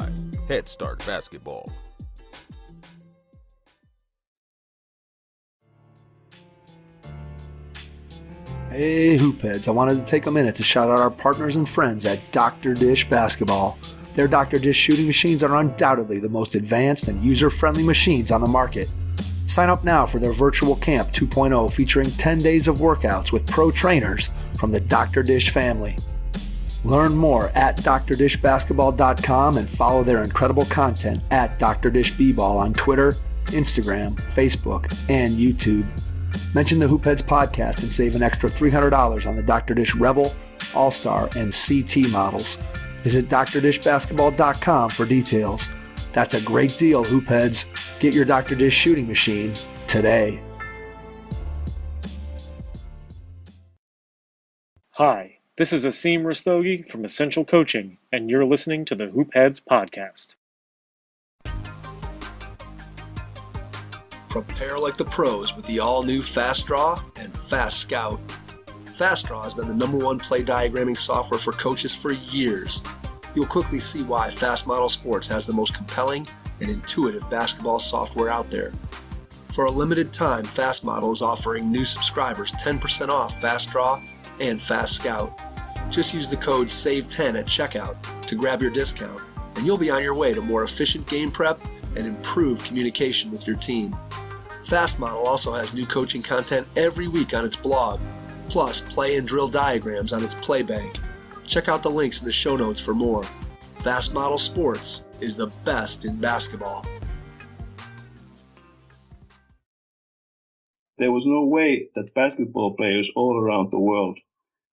by Head Start Basketball. Hey Hoopheads, I wanted to take a minute to shout out our partners and friends at Dr. Dish Basketball. Their Dr. Dish shooting machines are undoubtedly the most advanced and user-friendly machines on the market. Sign up now for their Virtual Camp 2.0 featuring 10 days of workouts with pro trainers from the Dr. Dish family. Learn more at drdishbasketball.com and follow their incredible content at Dr. Dish B-Ball on Twitter, Instagram, Facebook, and YouTube. Mention the Hoopheads podcast and save an extra $300 on the Dr. Dish Rebel, All-Star, and CT models. Visit drdishbasketball.com for details. That's a great deal, Hoopheads. Get your Dr. Dish shooting machine today. Hi, this is Asim Rastogi from Essential Coaching, and you're listening to the Hoopheads podcast. Prepare like the pros with the all-new Fast Draw and Fast Scout. Fast Draw has been the #1 play diagramming software for coaches for years. You'll quickly see why Fast Model Sports has the most compelling and intuitive basketball software out there. For a limited time, Fast Model is offering new subscribers 10% off Fast Draw and Fast Scout. Just use the code SAVE10 at checkout to grab your discount, and you'll be on your way to more efficient game prep and improved communication with your team. Fast Model also has new coaching content every week on its blog, plus play and drill diagrams on its Playbank. Check out the links in the show notes for more. Fast Model Sports is the best in basketball. There was no way that basketball players all around the world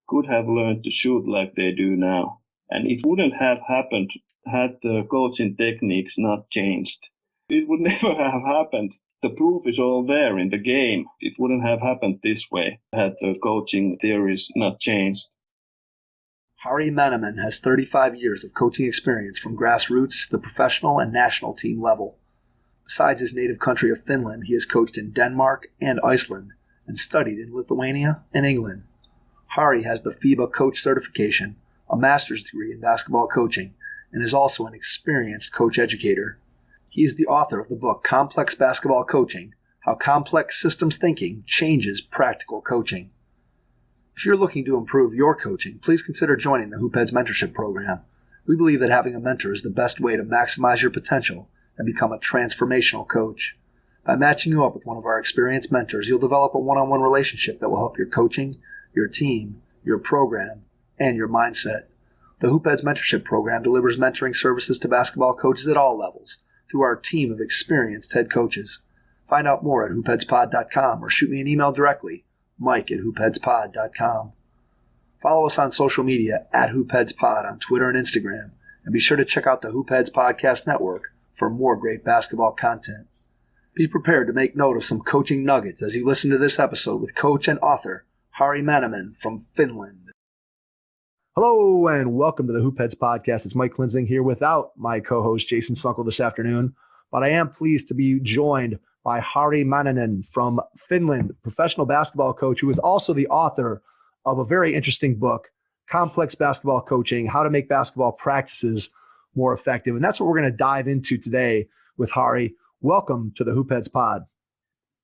could have learned to shoot like they do now. And it wouldn't have happened had the coaching techniques not changed. It would never have happened. The proof is all there in the game. It wouldn't have happened this way had the coaching theories not changed. Harri Mannomen has 35 years of coaching experience from grassroots to the professional and national team level. Besides his native country of Finland, he has coached in Denmark and Iceland and studied in Lithuania and England. Harri has the FIBA coach certification, a master's degree in basketball coaching, and is also an experienced coach educator. He is the author of the book Complex Basketball Coaching: How Complex Systems Thinking Changes Practical Coaching. If you're looking to improve your coaching, please consider joining the Hoopheads Mentorship Program. We believe that having a mentor is the best way to maximize your potential and become a transformational coach. By matching you up with one of our experienced mentors, you'll develop a one-on-one relationship that will help your coaching, your team, your program, and your mindset. The Hoopheads Mentorship Program delivers mentoring services to basketball coaches at all levels through our team of experienced head coaches. Find out more at hoopheadspod.com or shoot me an email directly, mike@hoopheadspod.com. Follow us on social media at hoopheadspod on Twitter and Instagram, and be sure to check out the Hoopheads Podcast Network for more great basketball content. Be prepared to make note of some coaching nuggets as you listen to this episode with coach and author Harri Mannomen from Finland. Hello and welcome to the Hoopheads Podcast. It's Mike Klinzing here without my co-host Jason Sunkel this afternoon, but I am pleased to be joined by Harri Mannonen from Finland, professional basketball coach who is also the author of a very interesting book, Complex Basketball Coaching: How to Make Basketball Practices More Effective. And that's what we're going to dive into today with Harri. Welcome to the Hoopheads Pod.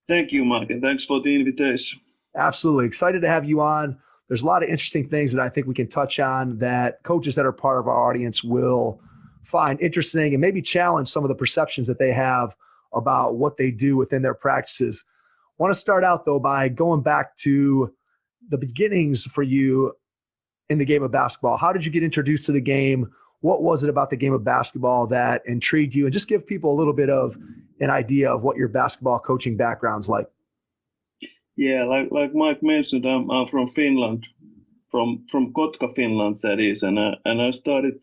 Thank you, Mike, and thanks for the invitation. Absolutely. Excited to have you on. There's a lot of interesting things that I think we can touch on that coaches that are part of our audience will find interesting and maybe challenge some of the perceptions that they have about what they do within their practices. I want to start out, though, by going back to the beginnings for you in the game of basketball. How did you get introduced to the game? What was it about the game of basketball that intrigued you? And just give people a little bit of an idea of what your basketball coaching background's like. Yeah, like Mike mentioned, I'm from Finland, from Kotka, Finland, that is, and I started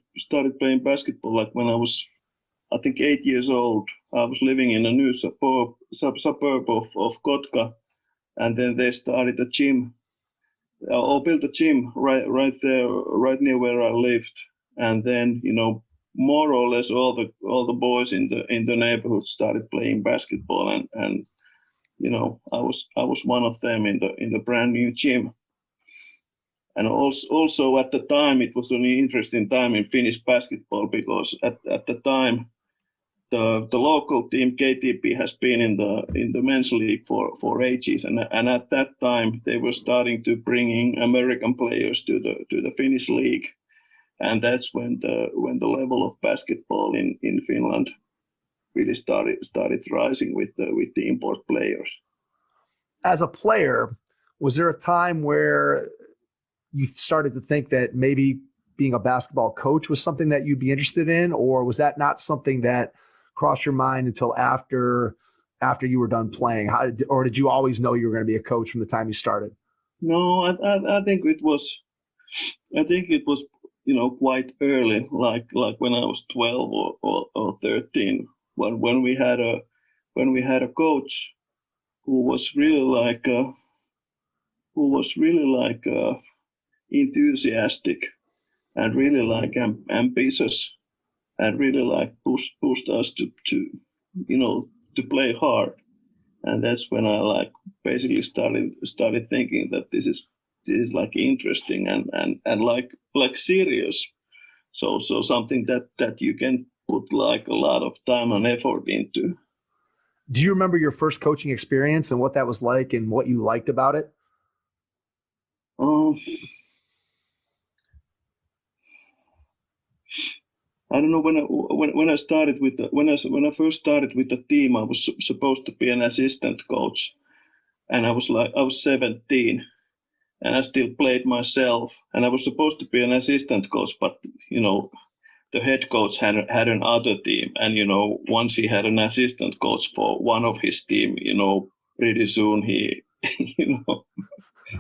playing basketball like when I was, I think, 8 years old. I was living in a new suburb of Kotka, and then they started a gym, or built a gym right there, right near where I lived, and then more or less all the boys in the neighborhood started playing basketball, and I was one of them in the brand new gym. And also at the time, it was an interesting time in Finnish basketball, because at the time, the local team KTP has been in the men's league for ages, and at that time they were starting to bring in American players to the Finnish league, and that's when the level of basketball in Finland really started rising with the import players. As a player, was there a time where you started to think that maybe being a basketball coach was something that you'd be interested in, or was that not something that crossed your mind until after you were done playing? Or did you always know you were going to be a coach from the time you started? No, I think it was quite early, like when I was 12 or 13, when we had a coach who was really enthusiastic and really ambitious, and really pushed us to play hard. And that's when I basically started thinking that this is interesting and serious. So something that you can put a lot of time and effort into. Do you remember your first coaching experience and what that was like and what you liked about it? I don't know, when I started when I first started with the team, I was supposed to be an assistant coach, and I was 17, and I still played myself, and I was supposed to be an assistant coach, but the head coach had another team, and once he had an assistant coach for one of his team, pretty soon he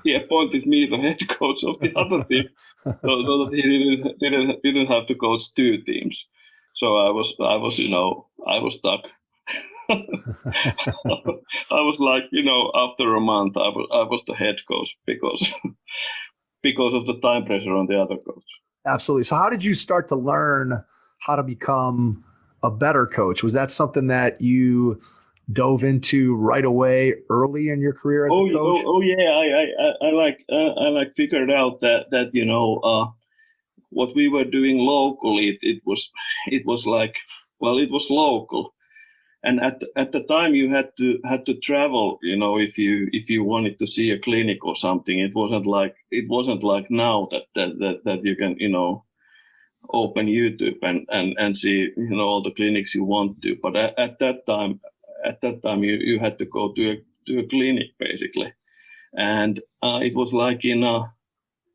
he appointed me the head coach of the other team, so that he didn't have to coach two teams. So I was stuck. I was after a month, I was the head coach because of the time pressure on the other coach. Absolutely. So how did you start to learn how to become a better coach? Was that something that you dove into right away early in your career as a coach? I figured out that what we were doing locally, it was local, and at the time you had to travel, if you wanted to see a clinic or something. It wasn't like now that you can open YouTube and see all the clinics you want to. But at that time you had to go to a clinic basically, and it was like in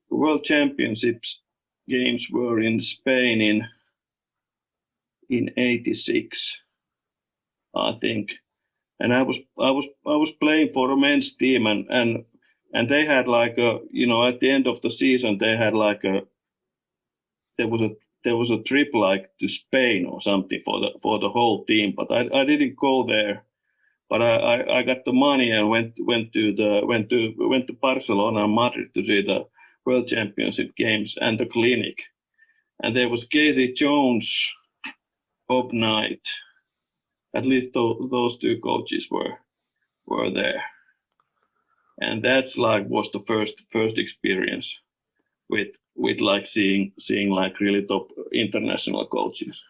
World Championships games were in Spain in '86, I think, and I was playing for a men's team, and they had at the end of the season they had there was a trip to Spain or something for the whole team, but I didn't go there. But I got the money and went to Barcelona and Madrid to see the World Championship games and the clinic. And there was Casey Jones, Bob Knight. At least those two coaches were there. And that's was the first experience with seeing really top international coaches.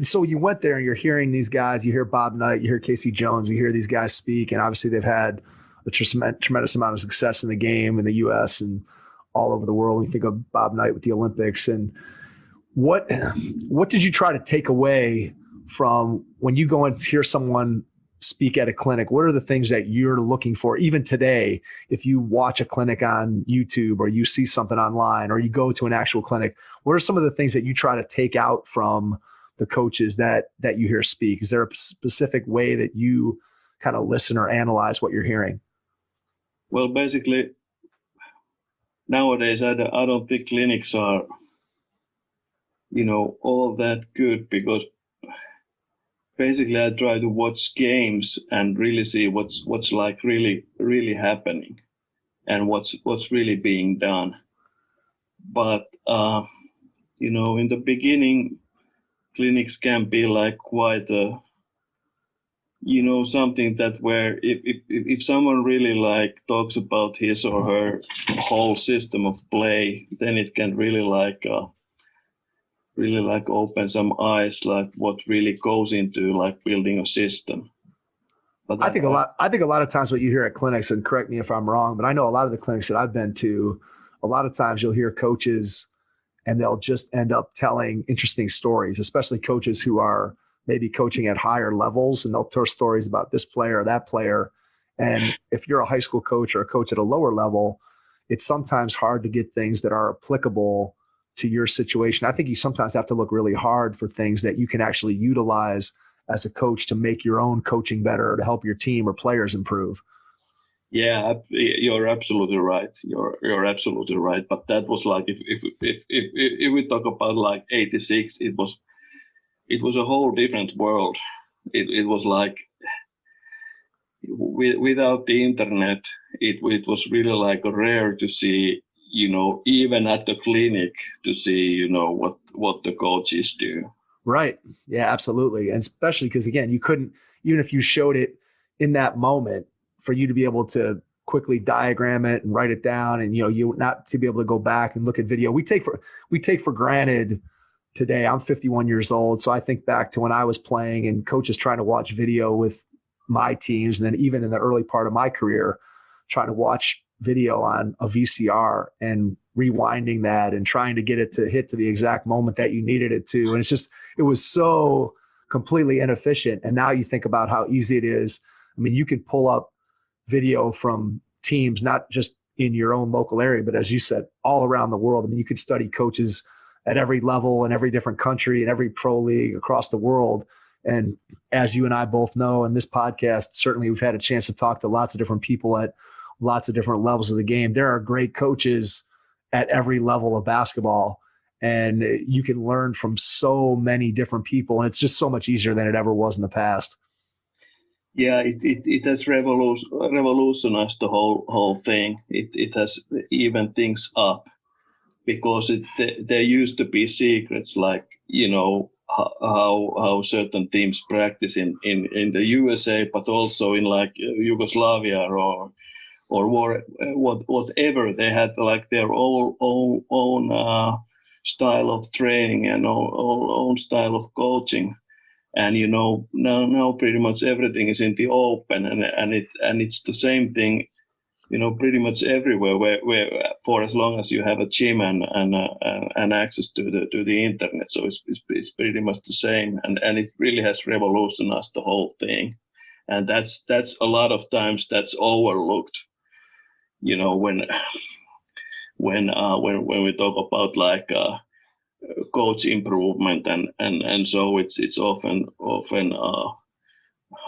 So you went there and you're hearing these guys, you hear Bob Knight, you hear Casey Jones, you hear these guys speak, and obviously they've had a tremendous amount of success in the game in the U.S. and all over the world. When you think of Bob Knight with the Olympics, and what did you try to take away from when you go and hear someone speak at a clinic? What are the things that you're looking for even today? If you watch a clinic on YouTube or you see something online or you go to an actual clinic, what are some of the things that you try to take out from the coaches that you hear speak? Is there a specific way that you kind of listen or analyze what you're hearing? Well, basically, nowadays I don't think clinics are, all that good, because basically I try to watch games and really see what's really happening and what's really being done. But in the beginning, clinics can be quite a something that where if someone really like talks about his or her whole system of play, then it can really open some eyes, like what really goes into like building a system. But I think a lot of times what you hear at clinics, and correct me if I'm wrong, but I know a lot of the clinics that I've been to, a lot of times you'll hear coaches and they'll just end up telling interesting stories, especially coaches who are maybe coaching at higher levels, and they'll tell stories about this player or that player. And if you're a high school coach or a coach at a lower level, it's sometimes hard to get things that are applicable to your situation. I think you sometimes have to look really hard for things that you can actually utilize as a coach to make your own coaching better, or to help your team or players improve. Yeah, you're absolutely right. You're absolutely right. But that was like if we talk about like '86, it was a whole different world. It was like without the internet, it was really like rare to see, even at the clinic, to see, what the coaches do. Right. Yeah, absolutely. And especially because, again, you couldn't, even if you showed it in that moment, for you to be able to quickly diagram it and write it down, and, you not to be able to go back and look at video. We take for granted today. I'm 51 years old. So I think back to when I was playing and coaches trying to watch video with my teams. And then even in the early part of my career, trying to watch video on a VCR and rewinding that and trying to get it to hit to the exact moment that you needed it to. And it was so completely inefficient. And now you think about how easy it is. I mean, you can pull up video from teams, not just in your own local area, but as you said, all around the world. I mean, you could study coaches at every level in every different country and every pro league across the world. And as you and I both know in this podcast, certainly we've had a chance to talk to lots of different people at lots of different levels of the game. There are great coaches at every level of basketball, and you can learn from so many different people. And it's just so much easier than it ever was in the past. Yeah, it has revolutionized the whole thing. It has evened things up, because there used to be secrets, like, how certain teams practice in the USA, but also in like Yugoslavia or whatever. They had like their own style of training and own style of coaching. And now pretty much everything is in the open, and it's the same thing, pretty much everywhere where for as long as you have a gym and access to the internet. So it's pretty much the same, and it really has revolutionized the whole thing. And that's a lot of times that's overlooked, when we talk about like coach improvement, and so it's often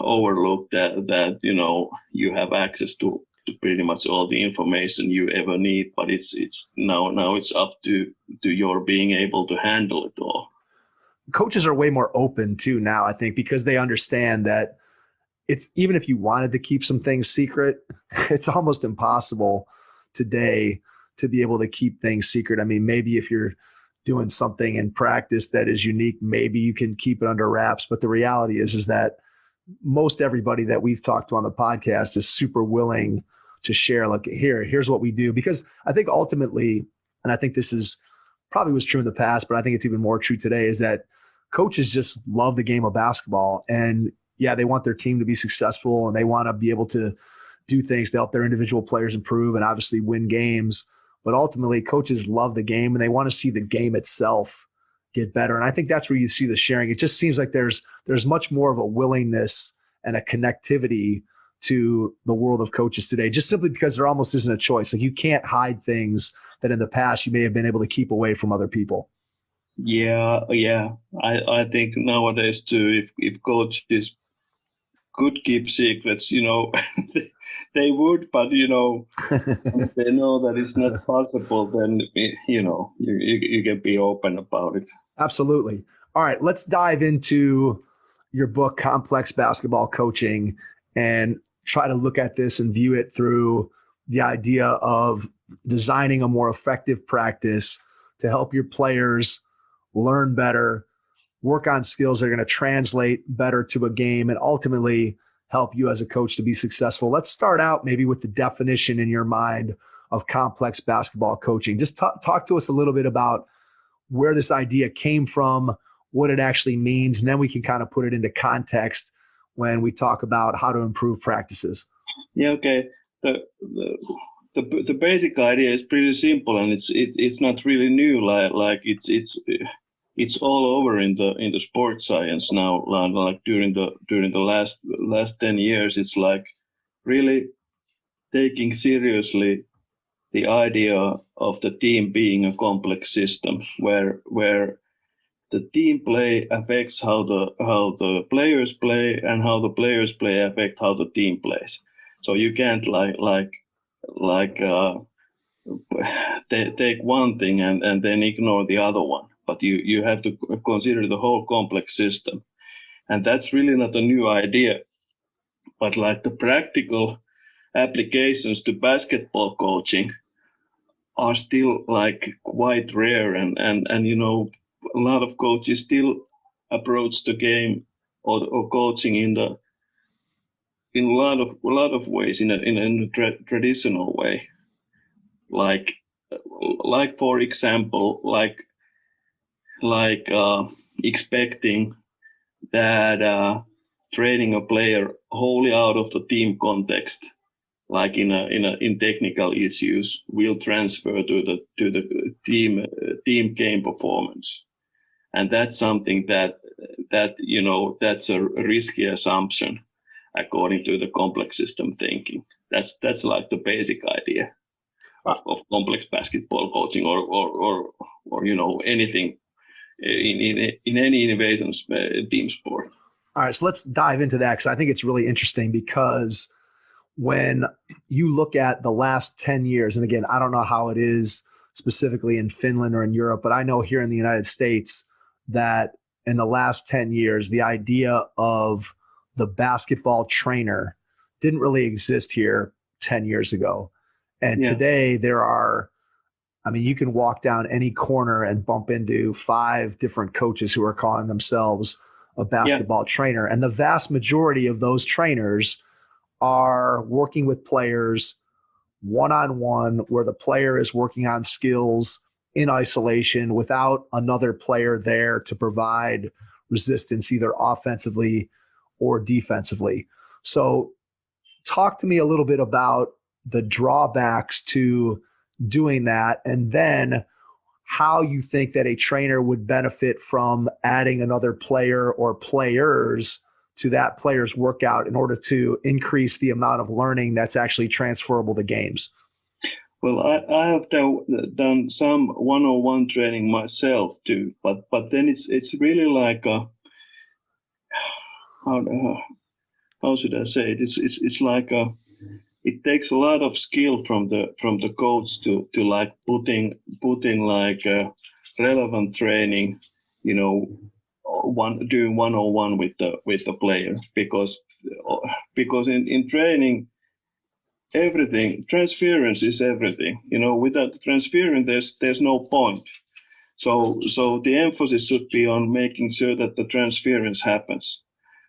overlooked that you have access to pretty much all the information you ever need, but it's now it's up to your being able to handle it all. Coaches are way more open too now, I think, because they understand that it's, even if you wanted to keep some things secret, it's almost impossible today to be able to keep things secret. I mean, maybe if you're doing something in practice that is unique, maybe you can keep it under wraps. But the reality is that most everybody that we've talked to on the podcast is super willing to share, like, here's what we do. Because I think ultimately, and I think this is probably was true in the past, but I think it's even more true today, is that coaches just love the game of basketball. And yeah, they want their team to be successful, and they want to be able to do things to help their individual players improve and obviously win games. But ultimately, coaches love the game, and they want to see the game itself get better. And I think that's where you see the sharing. It just seems like there's much more of a willingness and a connectivity to the world of coaches today, just simply because there almost isn't a choice. Like, you can't hide things that in the past you may have been able to keep away from other people. Yeah. I think nowadays too, if coaches could keep secrets, they would, but if they know that it's not possible, then you can be open about it. Absolutely. All right, let's dive into your book, Complex Basketball Coaching, and try to look at this and view it through the idea of designing a more effective practice to help your players learn better, work on skills that are going to translate better to a game and ultimately help you as a coach to be successful. Let's start out maybe with the definition in your mind of complex basketball coaching. Just talk to us a little bit about where this idea came from, what it actually means, and then we can kind of put it into context when we talk about how to improve practices. Yeah, okay. The basic idea is pretty simple, and it's not really new. Like it's all over in the sports science now. Like during the last 10 years, it's like really taking seriously the idea of the team being a complex system where the team play affects how the players play, and how the players play affect how the team plays. So you can't take one thing and then ignore the other one, but you have to consider the whole complex system. And that's really not a new idea, but like the practical applications to basketball coaching are still like quite rare, and a lot of coaches still approach the game or coaching in a lot of ways in a traditional way, like for example, expecting that training a player wholly out of the team context, like in technical issues, will transfer to the team game performance, and that's something that that's a risky assumption according to the complex system thinking. That's like the basic idea of complex basketball coaching, or anything in any innovation team sport. All right, so let's dive into that, because I think it's really interesting, because when you look at the last 10 years, and again, I don't know how it is specifically in Finland or in Europe, but I know here in the United States that in the last 10 years, the idea of the basketball trainer didn't really exist here 10 years ago. And today there are, you can walk down any corner and bump into 5 different coaches who are calling themselves a basketball trainer. And the vast majority of those trainers are working with players one-on-one, where the player is working on skills in isolation without another player there to provide resistance, either offensively or defensively. So talk to me a little bit about the drawbacks to doing that, and then how you think that a trainer would benefit from adding another player or players to that player's workout in order to increase the amount of learning that's actually transferable to games. Well, I have done some one-on-one training myself too, but then it's really like how should I say it? It's like it takes a lot of skill from the coach to like putting like relevant training, doing one-on-one with the player, because in training transference is everything. Without the transference there's no point. So the emphasis should be on making sure that the transference happens.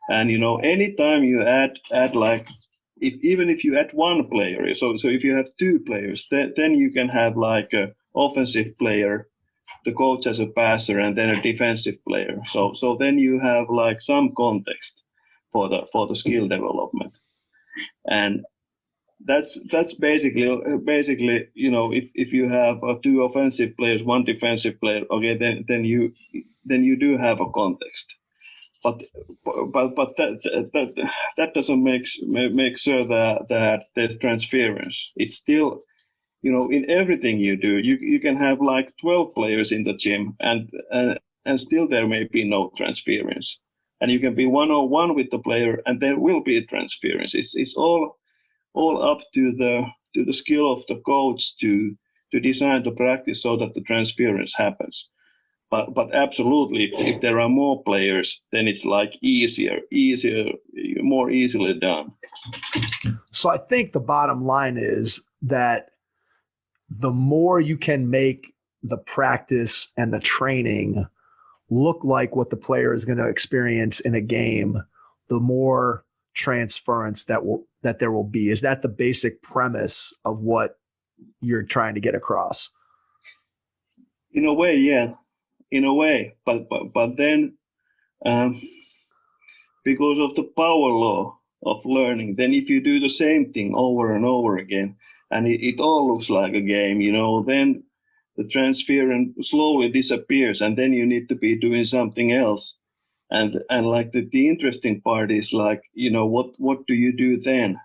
And anytime you add like, even if you add one player, so if you have 2 players, then you can have like a offensive player, the coach as a passer, and then a defensive player. So then you have like some context for the skill development, and that's basically if you have 2 offensive players, 1 defensive player, okay, then you do have a context. But that doesn't make sure that there's transference. It's still, in everything you do, you can have like 12 players in the gym, and still there may be no transference. And you can be one-on-one with the player, and there will be transference. It's all up to the skill of the coach to design the practice so that the transference happens. But absolutely, if there are more players, then it's like easier, more easily done. So I think the bottom line is that the more you can make the practice and the training look like what the player is going to experience in a game, the more transference that there will be. Is that the basic premise of what you're trying to get across? In a way, yeah. In a way, but then because of the power law of learning, then if you do the same thing over and over again, and it all looks like a game, then the transference slowly disappears, and then you need to be doing something else. And like the interesting part is like, what do you do then?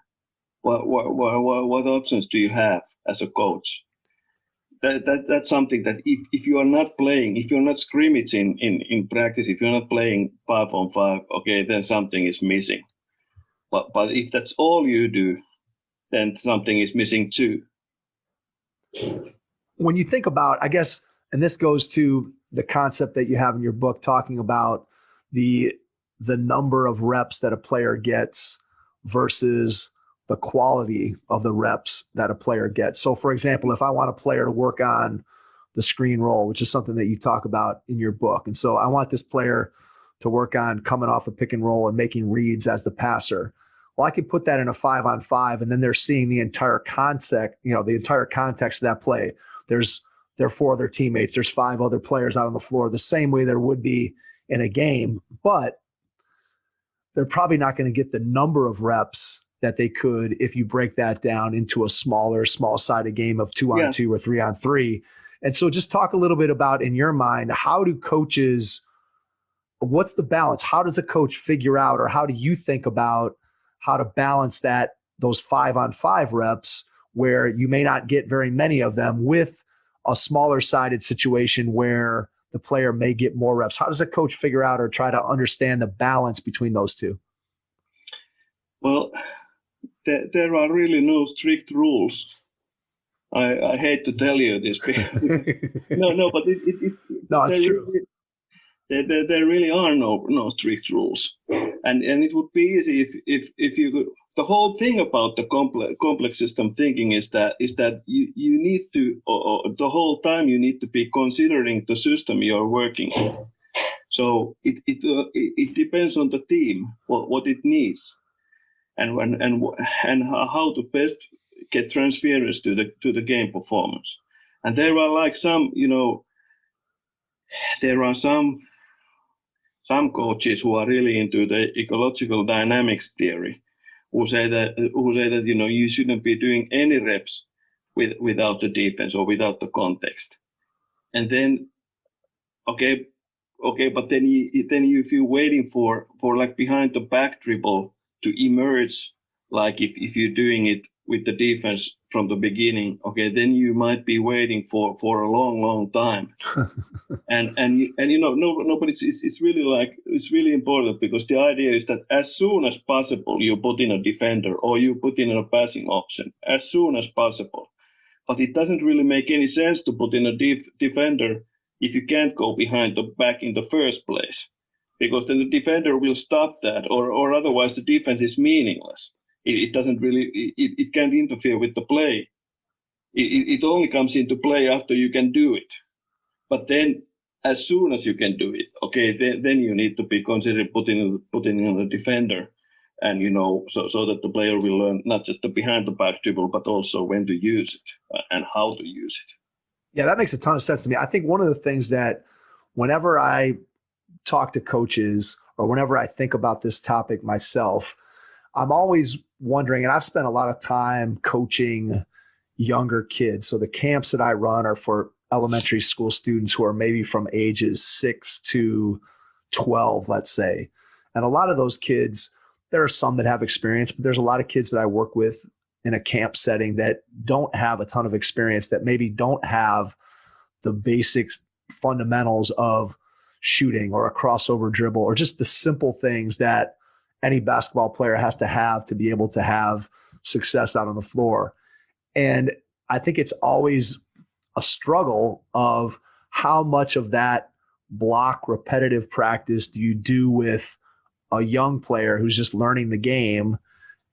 What options do you have as a coach? That's something that if you are not playing, if you're not scrimmaging in practice, if you're not playing 5-on-5, okay, then something is missing. But if that's all you do, then something is missing too. When you think about, I guess, and this goes to the concept that you have in your book talking about the number of reps that a player gets versus the quality of the reps that a player gets. So for example, if I want a player to work on the screen roll, which is something that you talk about in your book, and so I want this player to work on coming off a pick and roll and making reads as the passer. Well, I could put that in a 5-on-5, and then they're seeing the entire context, the entire context of that play. There are 4 other teammates. There's 5 other players out on the floor, the same way there would be in a game, but they're probably not going to get the number of reps that they could if you break that down into a small-sided game of 2-on-2 or 3-on-3. And so just talk a little bit about, in your mind, how do coaches, what's the balance? How does a coach figure out, or how do you think about how to balance those 5-on-5 reps where you may not get very many of them with a smaller-sided situation where the player may get more reps? How does a coach figure out or try to understand the balance between those two? Well, there are really no strict rules. I hate to tell you this. No, but it's true. There really are no strict rules, and it would be easy if you could. The whole thing about the complex system thinking is that you need to, the whole time you need to be considering the system you are working in. So it depends on the team what it needs, and how to best get transference to the game performance. And there are like there are some coaches who are really into the ecological dynamics theory, who say that you shouldn't be doing any reps without the defense or without the context. And then okay, but then if you're waiting for like behind the back dribble to emerge, like if you're doing it with the defense from the beginning, okay, then you might be waiting for a long time. and no, but it's really important, because the idea is that as soon as possible you put in a defender or you put in a passing option as soon as possible. But it doesn't really make any sense to put in a defender if you can't go behind the back in the first place, because then the defender will stop that, or otherwise the defense is meaningless. It doesn't really, it can't interfere with the play. It only comes into play after you can do it. But then, as soon as you can do it, okay, then you need to be considering putting in a defender, and so that the player will learn not just the behind the back dribble, but also when to use it and how to use it. Yeah, that makes a ton of sense to me. I think one of the things that whenever I talk to coaches or whenever I think about this topic myself, I'm always wondering, and I've spent a lot of time coaching younger kids. So the camps that I run are for elementary school students who are maybe from ages 6 to 12, let's say. And a lot of those kids, there are some that have experience, but there's a lot of kids that I work with in a camp setting that don't have a ton of experience, that maybe don't have the basic fundamentals of shooting or a crossover dribble or just the simple things that any basketball player has to be able to have success out on the floor. And I think it's always a struggle of how much of that block repetitive practice do you do with a young player who's just learning the game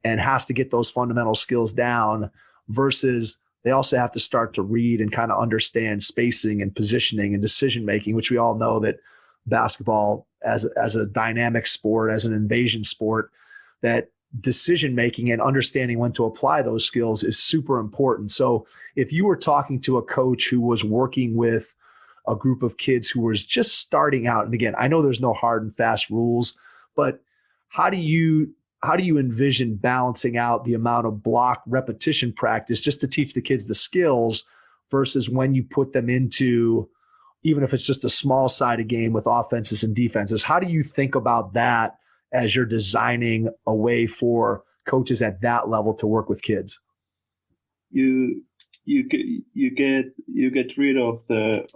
and has to get those fundamental skills down, versus they also have to start to read and kind of understand spacing and positioning and decision making, which we all know that basketball as a dynamic sport, as an invasion sport, that decision making and understanding when to apply those skills is super important. So if you were talking to a coach who was working with a group of kids who was just starting out, and again, I know there's no hard and fast rules, but how do you envision balancing out the amount of block repetition practice just to teach the kids the skills versus when you put them into, even if it's just a small sided game with offenses and defenses? How do you think about that as you're designing a way for coaches at that level to work with kids? You get rid of the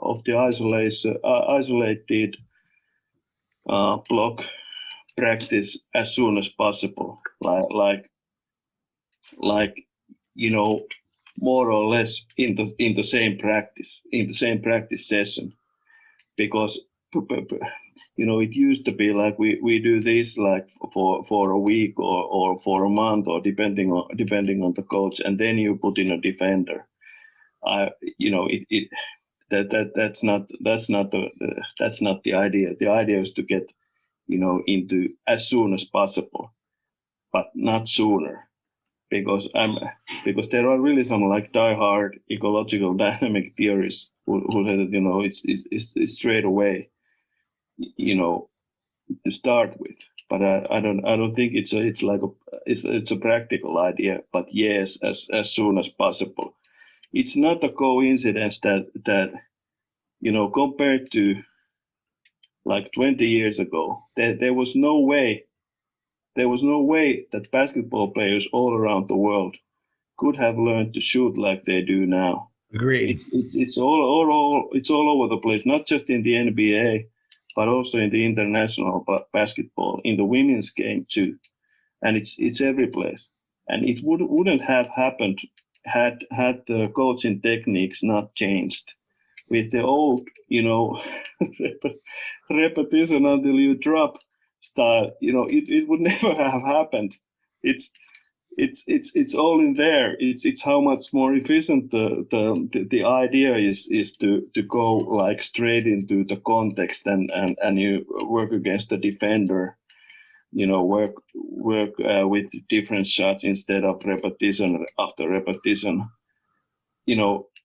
isolated block practice as soon as possible, like more or less in the same practice session, because it used to be like we do this like for a week or for a month, or depending on the coach, and then you put in a defender. That's not the idea. The idea is to get into as soon as possible, but not sooner, because there are really some like diehard ecological dynamic theorists who say that it's straight away to start with. But I don't think it's a practical idea. But yes, as soon as possible. It's not a coincidence that compared to like 20 years ago, there was no way that basketball players all around the world could have learned to shoot like they do now. Agreed. It's all over the place, not just in the NBA, but also in the international basketball, in the women's game too, and it's every place. And it wouldn't have happened had the coaching techniques not changed. With the old, repetition until you drop style, it would never have happened. It's all in there. It's how much more efficient the idea is to go like straight into the context and you work against the defender, work with different shots instead of repetition after repetition.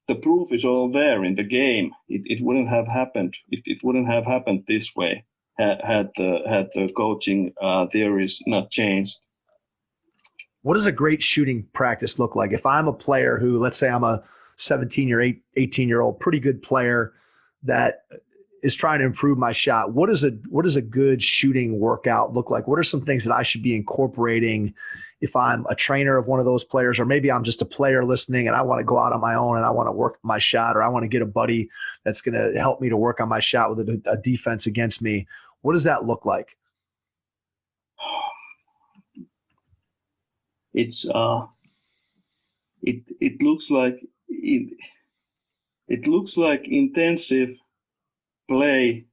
The proof is all there in the game. It wouldn't have happened. It wouldn't have happened this way had the coaching theories not changed. What does a great shooting practice look like? If I'm a player who, let's say I'm a 17 or 18-year-old, pretty good player that is trying to improve my shot, what does a good shooting workout look like? What are some things that I should be incorporating if I'm a trainer of one of those players, or maybe I'm just a player listening and I want to go out on my own and I want to work my shot, or I want to get a buddy that's going to help me to work on my shot with a defense against me? What does that look like? It's it looks like intensive play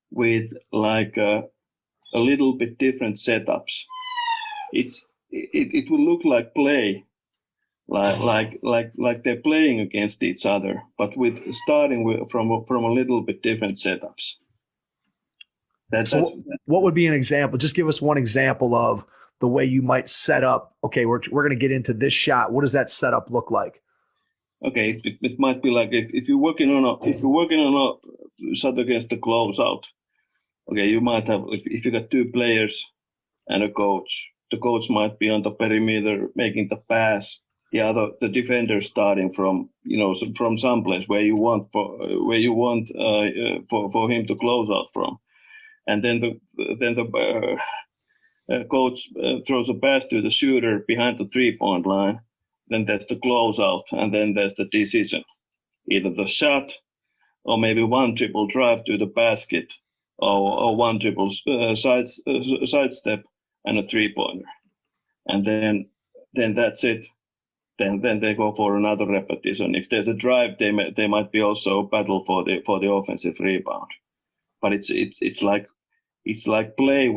with like a little bit different setups. It will look like play, like they're playing against each other, but from a little bit different setups. What would be an example? Just give us one example of the way you might set up. Okay, we're going to get into this shot. What does that setup look like? Okay, it might be like if you're working on a shot against the closeout. Okay, you might have, if you got two players and a coach. The coach might be on the perimeter making the pass. The defender starting from from someplace where you want for him to close out from, and then the coach throws a pass to the shooter behind the 3-point line. Then there's the closeout, and then there's the decision, either the shot or maybe one dribble drive to the basket, or one dribble sidestep and a 3-pointer, and then that's it. Then they go for another repetition. If there's a drive, they might be also battle for the offensive rebound. But it's like play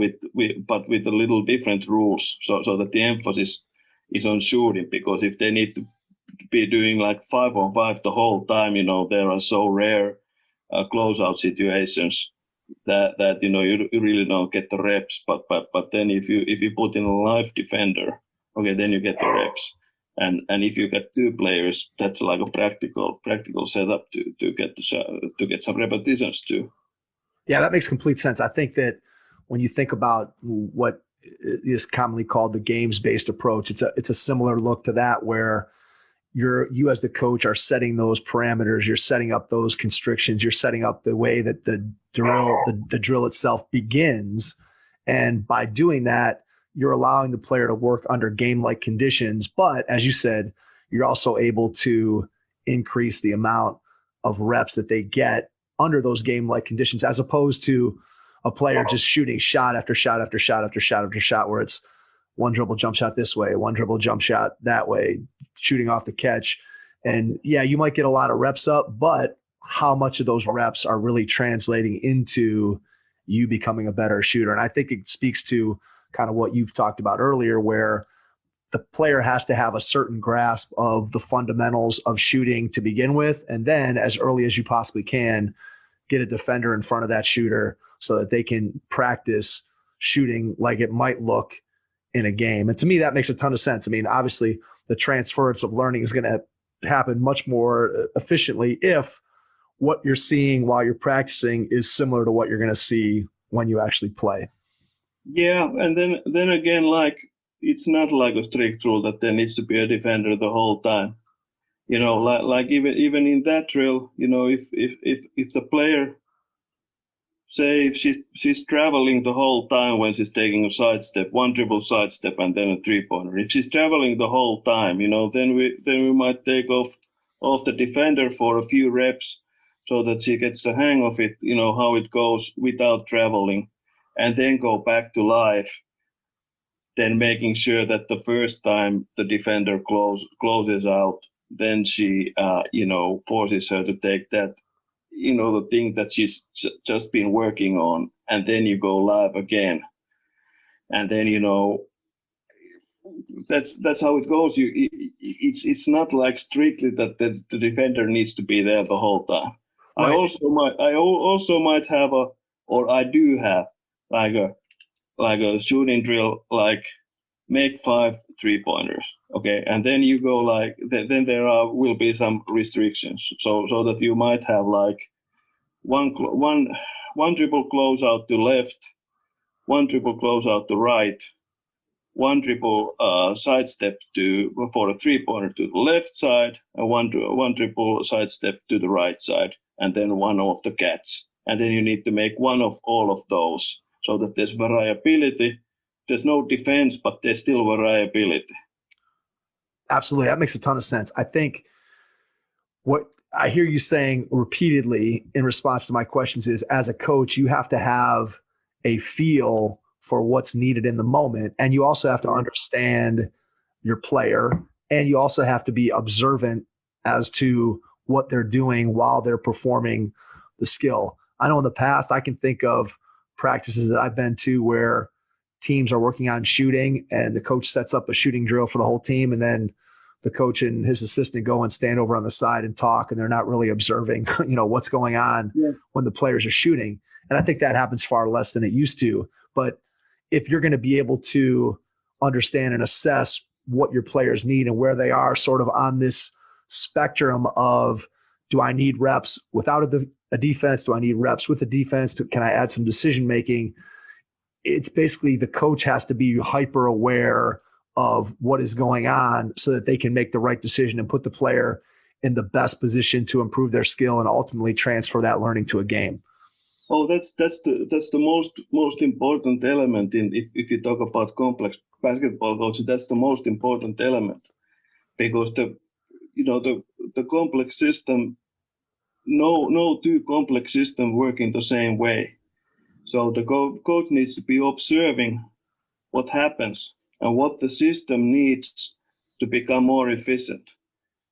but with a little different rules, so that the emphasis is on shooting. Because if they need to be doing like 5-on-5 the whole time, there are so rare closeout situations. that you really don't get the reps. But then if you put in a live defender, okay, then you get the reps. And if you get two players, that's like a practical setup to get some repetitions too. Yeah, that makes complete sense. I think that when you think about what is commonly called the games-based approach, it's a similar look to that, where you as the coach are setting those parameters, you're setting up those constrictions, you're setting up the way that the drill itself begins. And by doing that, you're allowing the player to work under game-like conditions. But as you said, you're also able to increase the amount of reps that they get under those game-like conditions, as opposed to a player just shooting shot after shot after shot after shot after shot, where it's one dribble jump shot this way, one dribble jump shot that way, shooting off the catch. And yeah, you might get a lot of reps up, but how much of those reps are really translating into you becoming a better shooter? And I think it speaks to kind of what you've talked about earlier, where the player has to have a certain grasp of the fundamentals of shooting to begin with. And then as early as you possibly can, get a defender in front of that shooter so that they can practice shooting like it might look in a game. And to me, that makes a ton of sense. I mean, obviously the transference of learning is going to happen much more efficiently if what you're seeing while you're practicing is similar to what you're going to see when you actually play. Yeah, and then again, like, it's not like a strict rule that there needs to be a defender the whole time. Like even in that drill, if the player, say if she's traveling the whole time when she's taking a sidestep, one dribble sidestep and then a 3-pointer. If she's traveling the whole time, then we might take off the defender for a few reps so that she gets the hang of it, how it goes without traveling, and then go back to live. Then making sure that the first time the defender closes out, then she forces her to take that, the thing that she's just been working on, and then you go live again. And then that's how it goes. It's not like strictly that the defender needs to be there the whole time. Right. I also might have I do have like a shooting drill, like make 5 3-pointers, okay, and then you go like then there will be some restrictions, so that you might have like one dribble close out to left, one dribble close out to right, one dribble sidestep for a 3-pointer to the left side, and one dribble sidestep to the right side, and then one off the catch, and then you need to make one of all of those, so that there's variability. There's no defense, but there's still variability. Absolutely. That makes a ton of sense. I think what I hear you saying repeatedly in response to my questions is, as a coach, you have to have a feel for what's needed in the moment. And you also have to understand your player, and you also have to be observant as to what they're doing while they're performing the skill. I know in the past, I can think of practices that I've been to where teams are working on shooting and the coach sets up a shooting drill for the whole team, and then the coach and his assistant go and stand over on the side and talk, and they're not really observing what's going on when the players are shooting. And I think that happens far less than it used to. But if you're going to be able to understand and assess what your players need and where they are sort of on this spectrum of, do I need reps without a defense? Do I need reps with a defense? Can I add some decision making? It's basically the coach has to be hyper aware of what is going on so that they can make the right decision and put the player in the best position to improve their skill and ultimately transfer that learning to a game. Oh, that's the most important element if you talk about complex basketball coaching. That's the most important element, because the complex system, no two complex systems work in the same way. So the coach needs to be observing what happens and what the system needs to become more efficient.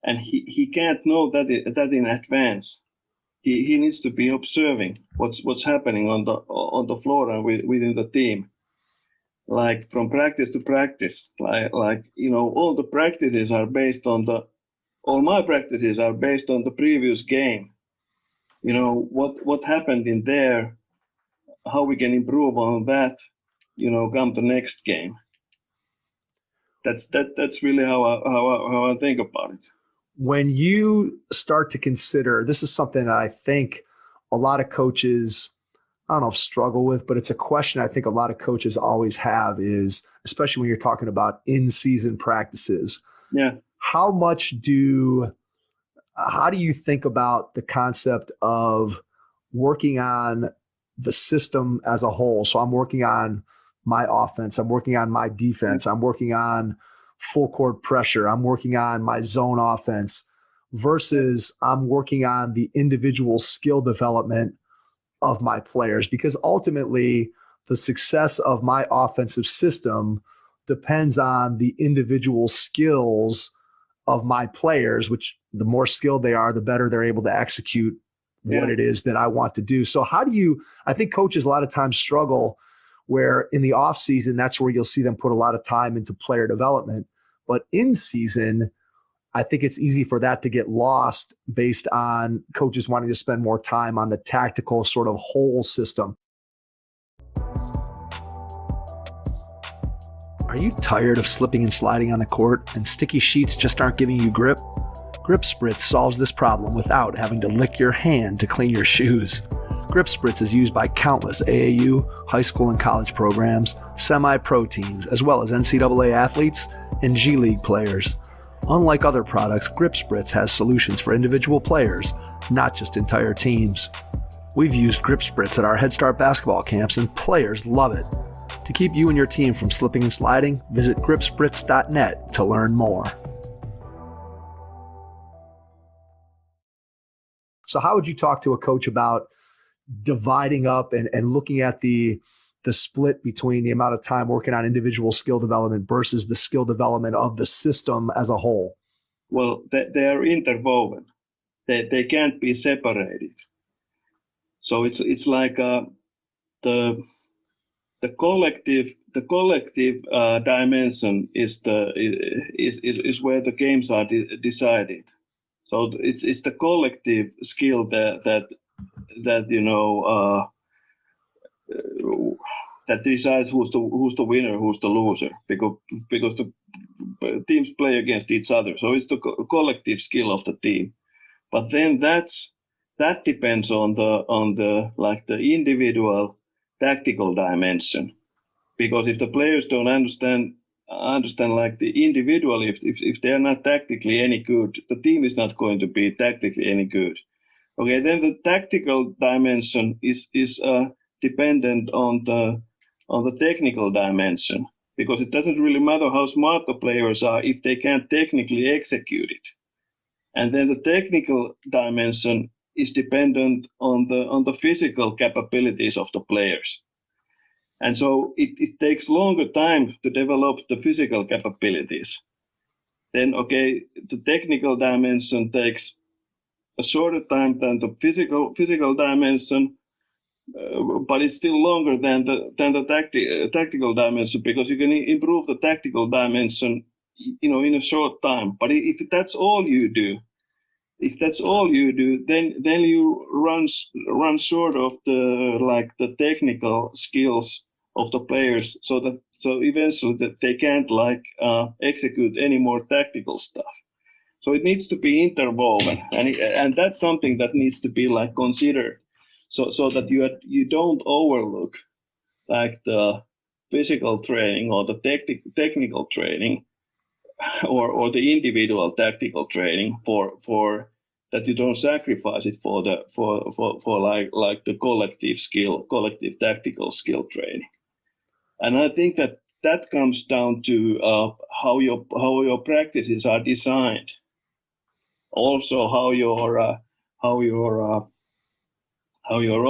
And he can't know that in advance. He needs to be observing what's happening on the floor and within the team. Like from practice to practice, all the practices are based on all my practices are based on the previous game. What happened in there. we can improve on that, come the next game. That's really how I think about it. When you start to consider, this is something that I think a lot of coaches, I don't know if struggle with, but it's a question I think a lot of coaches always have is, especially when you're talking about in-season practices. Yeah. How do you think about the concept of working on the system as a whole? So I'm working on my offense, I'm working on my defense, I'm working on full court pressure, I'm working on my zone offense, versus I'm working on the individual skill development of my players, because ultimately the success of my offensive system depends on the individual skills of my players, which the more skilled they are, the better they're able to execute what it is that I want to do. So I think coaches a lot of times struggle where in the off season, that's where you'll see them put a lot of time into player development. But in season, I think it's easy for that to get lost based on coaches wanting to spend more time on the tactical sort of whole system. Are you tired of slipping and sliding on the court and sticky sheets just aren't giving you grip? Grip Spritz solves this problem without having to lick your hand to clean your shoes. Grip Spritz is used by countless AAU, high school and college programs, semi-pro teams, as well as NCAA athletes and G League players. Unlike other products, Grip Spritz has solutions for individual players, not just entire teams. We've used Grip Spritz at our Head Start basketball camps and players love it. To keep you and your team from slipping and sliding, visit gripspritz.net to learn more. So how would you talk to a coach about dividing up and looking at the split between the amount of time working on individual skill development versus the skill development of the system as a whole? Well, they are interwoven. They can't be separated. So it's like the collective dimension is where the games are decided. So it's the collective skill that that decides who's the winner, who's the loser, because the teams play against each other. So it's the collective skill of the team. But then that depends on the individual tactical dimension, because if the players don't understand like the individual, if they're not tactically any good, the team is not going to be tactically any good. Okay, then the tactical dimension is dependent on the technical dimension, because it doesn't really matter how smart the players are if they can't technically execute it. And then the technical dimension is dependent on the physical capabilities of the players. And so it takes longer time to develop the physical capabilities. Then, okay, the technical dimension takes a shorter time than the physical dimension, but it's still longer than the tactical dimension, because you can improve the tactical dimension, in a short time. But if that's all you do, then you run short of the technical skills of the players, so eventually that they can't execute any more tactical stuff. So it needs to be interwoven, and that's something that needs to be considered, so that you don't overlook the physical training or the technical training, or the individual tactical training for that you don't sacrifice it for the collective tactical skill training. And I think that comes down to how your practices are designed. Also, how your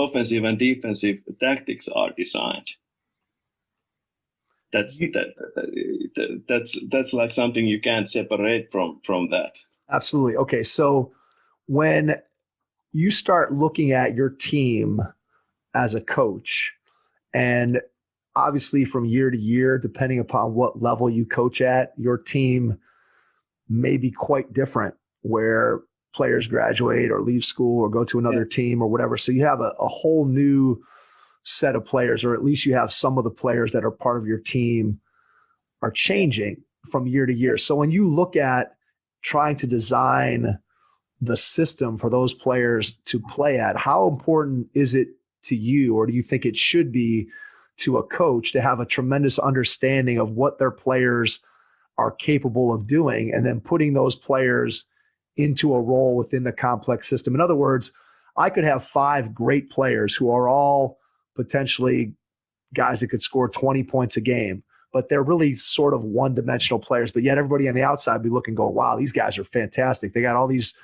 offensive and defensive tactics are designed. That's like something you can't separate from that. Absolutely. Okay, so when you start looking at your team as a coach, and obviously from year to year, depending upon what level you coach at, your team may be quite different, where players graduate or leave school or go to another team or whatever. So you have a whole new set of players, or at least you have some of the players that are part of your team are changing from year to year. So when you look at trying to design the system for those players to play at, how important is it to you, or do you think it should be to a coach to have a tremendous understanding of what their players are capable of doing and then putting those players into a role within the complex system? In other words, I could have 5 great players who are all potentially guys that could score 20 points a game, but they're really sort of one-dimensional players. But yet everybody on the outside be looking, go, wow, these guys are fantastic. They got all this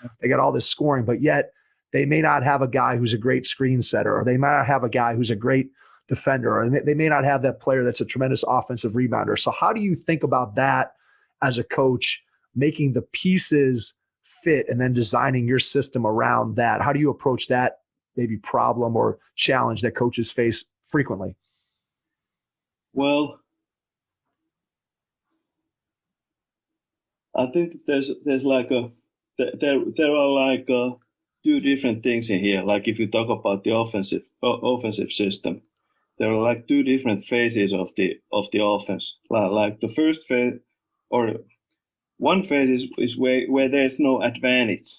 scoring, but yet they may not have a guy who's a great screen setter, or they might not have a guy who's a great defender, or they may not have that player that's a tremendous offensive rebounder. So how do you think about that as a coach, making the pieces fit and then designing your system around that? How do you approach that maybe problem or challenge that coaches face frequently? Well, I think there's like there are like 2 different things in here. Like if you talk about the offensive system, there are like 2 different phases of the offense. Like the first phase, or one phase is where there's no advantage,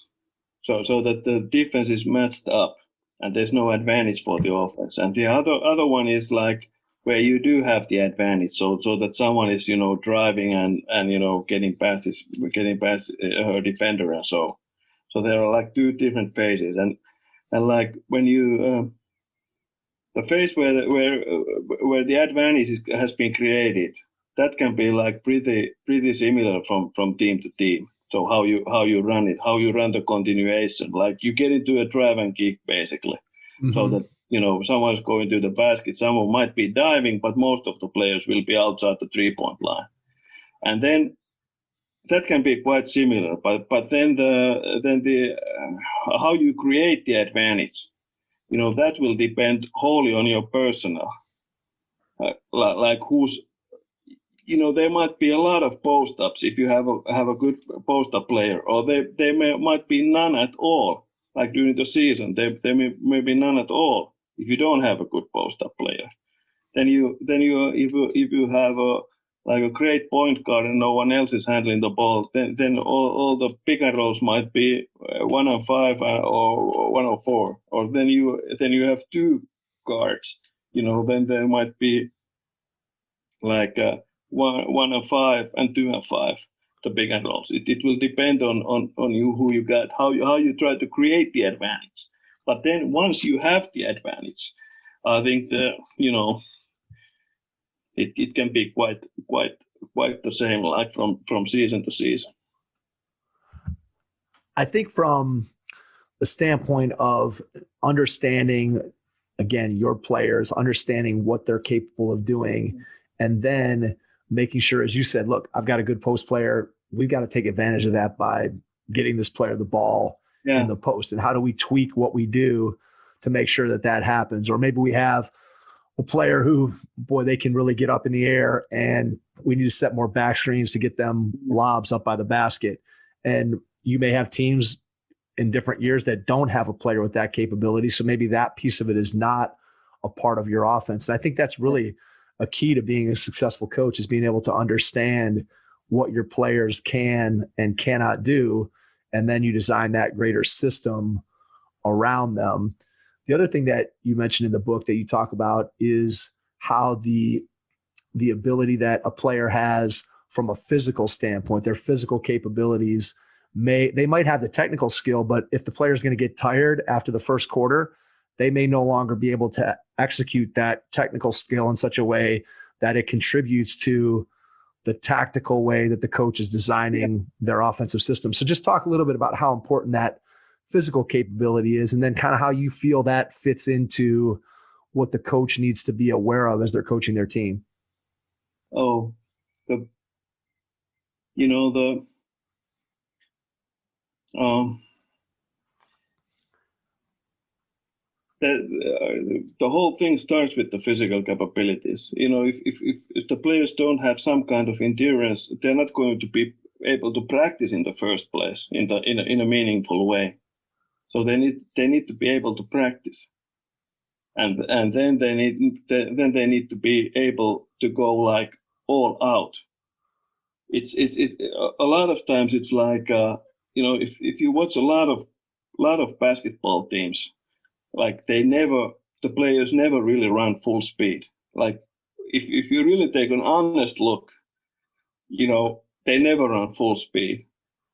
so that the defense is matched up and there's no advantage for the offense. And the other one is like where you do have the advantage, so that someone is driving and getting past her defender, and so there are like 2 different phases. And like when you the phase where the advantage has been created, that can be like pretty similar from team to team. So how you run it, how you run the continuation, like you get into a drive and kick basically. Mm-hmm. So that someone's going to the basket, someone might be diving, but most of the players will be outside the 3-point line, and then that can be quite similar. But then the how you create the advantage, that will depend wholly on your personnel. Like who's, there might be a lot of post-ups if you have a good post-up player, or there might be none at all. Like during the season, there may be none at all if you don't have a good post-up player. Then if you have a great point guard and no one else is handling the ball, then all the pick and rolls might be 1-on-5 or 1-on-4, or then you have 2 guards. Then there might be like 1-on-5 and 2-on-5. The pick and rolls. It will depend on you, who you got, how you try to create the advantage. But then once you have the advantage, I think it can be quite the same, like from season to season. I think from the standpoint of understanding, again, your players, understanding what they're capable of doing, and then making sure, as you said, look, I've got a good post player. We've got to take advantage of that by getting this player the ball in the post. And how do we tweak what we do to make sure that happens? Or maybe we have a player who, boy, they can really get up in the air, and we need to set more back screens to get them lobs up by the basket. And you may have teams in different years that don't have a player with that capability. So maybe that piece of it is not a part of your offense. And I think that's really a key to being a successful coach, is being able to understand what your players can and cannot do, and then you design that greater system around them. The other thing that you mentioned in the book that you talk about is how the ability that a player has from a physical standpoint, their physical capabilities, they might have the technical skill, but if the player is going to get tired after the first quarter, they may no longer be able to execute that technical skill in such a way that it contributes to the tactical way that the coach is designing their offensive system. So just talk a little bit about how important that physical capability is, and then kind of how you feel that fits into what the coach needs to be aware of as they're coaching their team. Oh, the whole thing starts with the physical capabilities. If the players don't have some kind of endurance, they're not going to be able to practice in the first place in a meaningful way. So they need to be able to practice. and then they need to be able to go like all out. It's a lot of times it's like if you watch a lot of basketball teams, like the players never really run full speed. Like if you really take an honest look, they never run full speed.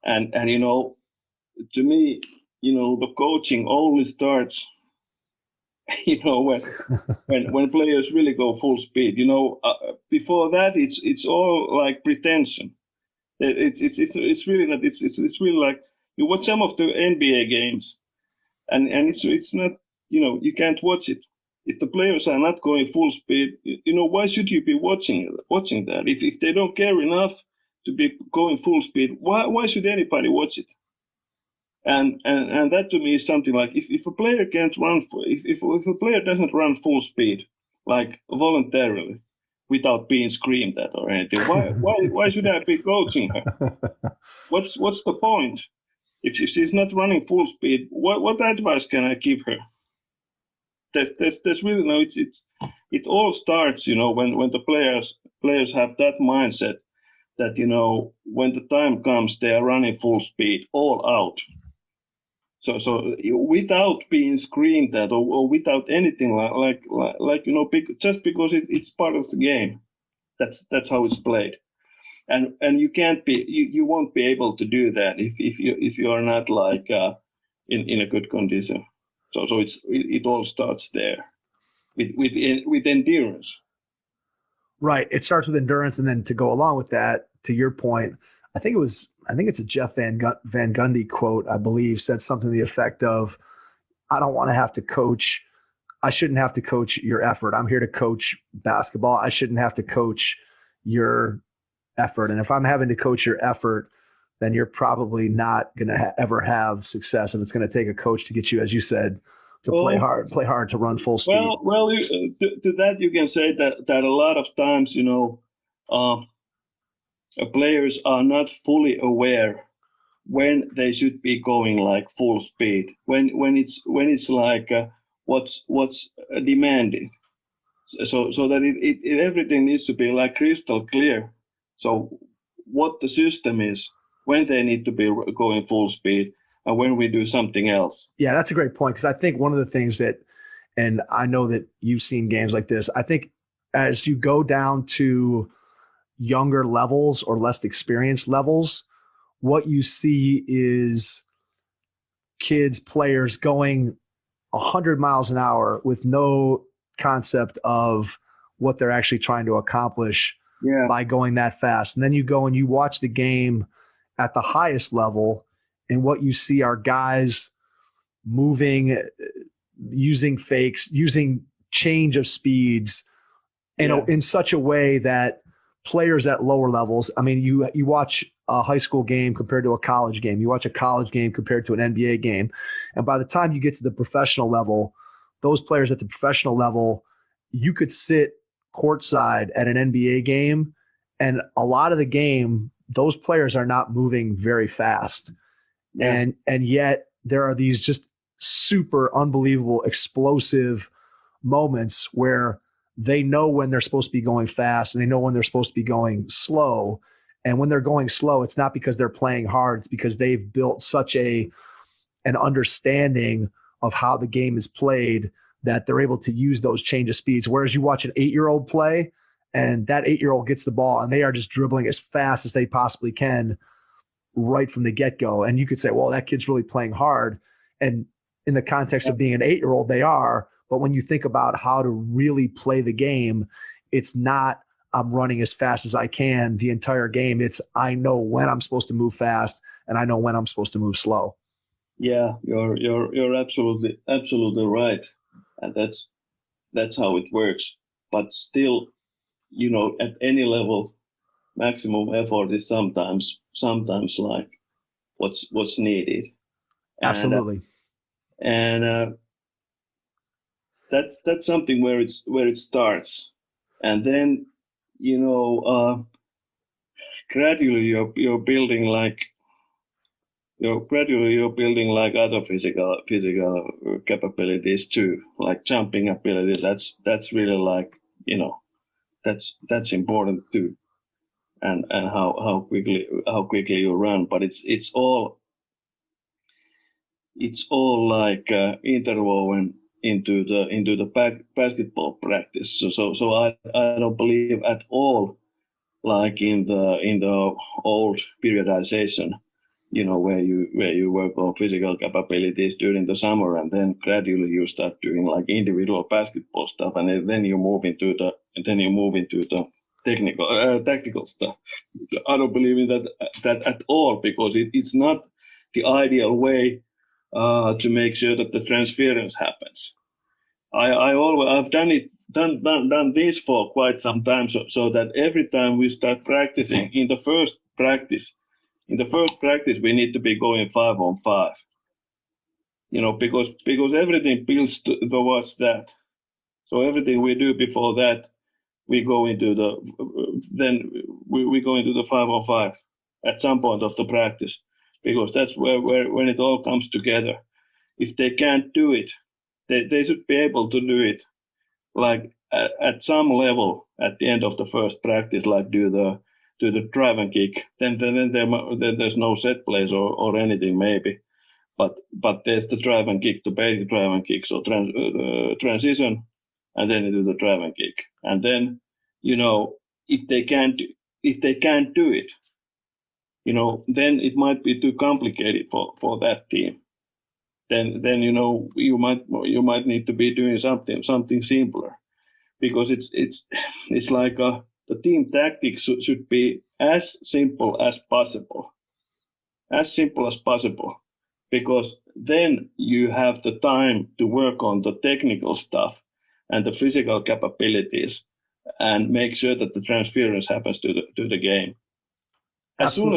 And to me, the coaching only starts, when players really go full speed. Before that, it's all like pretension. It's really not. It's really like you watch some of the NBA games, and it's not. You can't watch it if the players are not going full speed. Why should you be watching that? If they don't care enough to be going full speed, why should anybody watch it? And that to me is something like if a player can't run, if a player doesn't run full speed, like voluntarily, without being screamed at or anything, why should I be coaching her? What's the point? If she's not running full speed, what advice can I give her? There's really no. It all starts, when the players have that mindset that when the time comes, they are running full speed, all out. So without being screamed at or without anything like just because it's part of the game, that's how it's played, and you can't be you won't be able to do that if you are not like in a good condition. So it all starts there with endurance. Right. It starts with endurance, and then to go along with that, to your point, I think it's a Jeff Van Gundy quote, I believe, said something to the effect of, I don't want to have to coach. I shouldn't have to coach your effort. I'm here to coach basketball. I shouldn't have to coach your effort. And if I'm having to coach your effort, then you're probably not going to ever have success. And it's going to take a coach to get you, as you said, to play hard, to run full speed. Well, to that you can say that a lot of times, players are not fully aware when they should be going like full speed. When it's like what's demanded. So that everything needs to be like crystal clear. So what the system is, when they need to be going full speed, and when we do something else. Yeah, that's a great point, because I think one of the things that, and I know that you've seen games like this, I think as you go down to younger levels or less experienced levels, what you see is players going 100 miles an hour with no concept of what they're actually trying to accomplish by going that fast. And then you go and you watch the game at the highest level, and what you see are guys moving, using fakes, using change of speeds in such a way that players at lower levels, I mean, you watch a high school game compared to a college game, you watch a college game compared to an NBA game, and by the time you get to the professional level, those players at the professional level, you could sit courtside at an NBA game, and a lot of the game, those players are not moving very fast. Yeah. And yet there are these just super unbelievable explosive moments where they know when they're supposed to be going fast and they know when they're supposed to be going slow. And when they're going slow, it's not because they're playing hard. It's because they've built such an understanding of how the game is played that they're able to use those change of speeds. Whereas you watch an 8-year-old play, and that 8-year-old gets the ball and they are just dribbling as fast as they possibly can right from the get-go. And you could say, well, that kid's really playing hard. And in the context of being an 8-year-old, they are. But when you think about how to really play the game, it's not I'm running as fast as I can the entire game. It's I know when I'm supposed to move fast and I know when I'm supposed to move slow. Yeah, you're absolutely right. And that's how it works. But still, at any level, maximum effort is sometimes like what's needed. Absolutely. And that's something where it starts, and then gradually you're building like gradually you're building like other physical capabilities too, like jumping ability. That's really like, that's important too, and how quickly you run. But it's all like interwoven into the basketball practice. So I don't believe at all like in the old periodization, where you work on physical capabilities during the summer, and then gradually you start doing like individual basketball stuff, and then you move into the tactical stuff. I don't believe in that at all, because it's not the ideal way to make sure that the transference happens. I've done this for quite some time, so that every time we start practicing in the first practice we need to be going 5-on-5, because everything builds towards that. So everything we do before that, we go into the 5-on-5 at some point of the practice, because that's where when it all comes together. If they can't do it, they should be able to do it like at some level at the end of the first practice, like do the drive and kick. Then there's no set plays or anything maybe, but there's the drive and kick, the basic drive and kick. So transition, and then you do the drive and kick. And then if they can't do it, then it might be too complicated for that team. Then you might need to be doing something simpler, because it's like the team tactics should be as simple as possible, because then you have the time to work on the technical stuff and the physical capabilities, and make sure that the transference happens to the game. As soon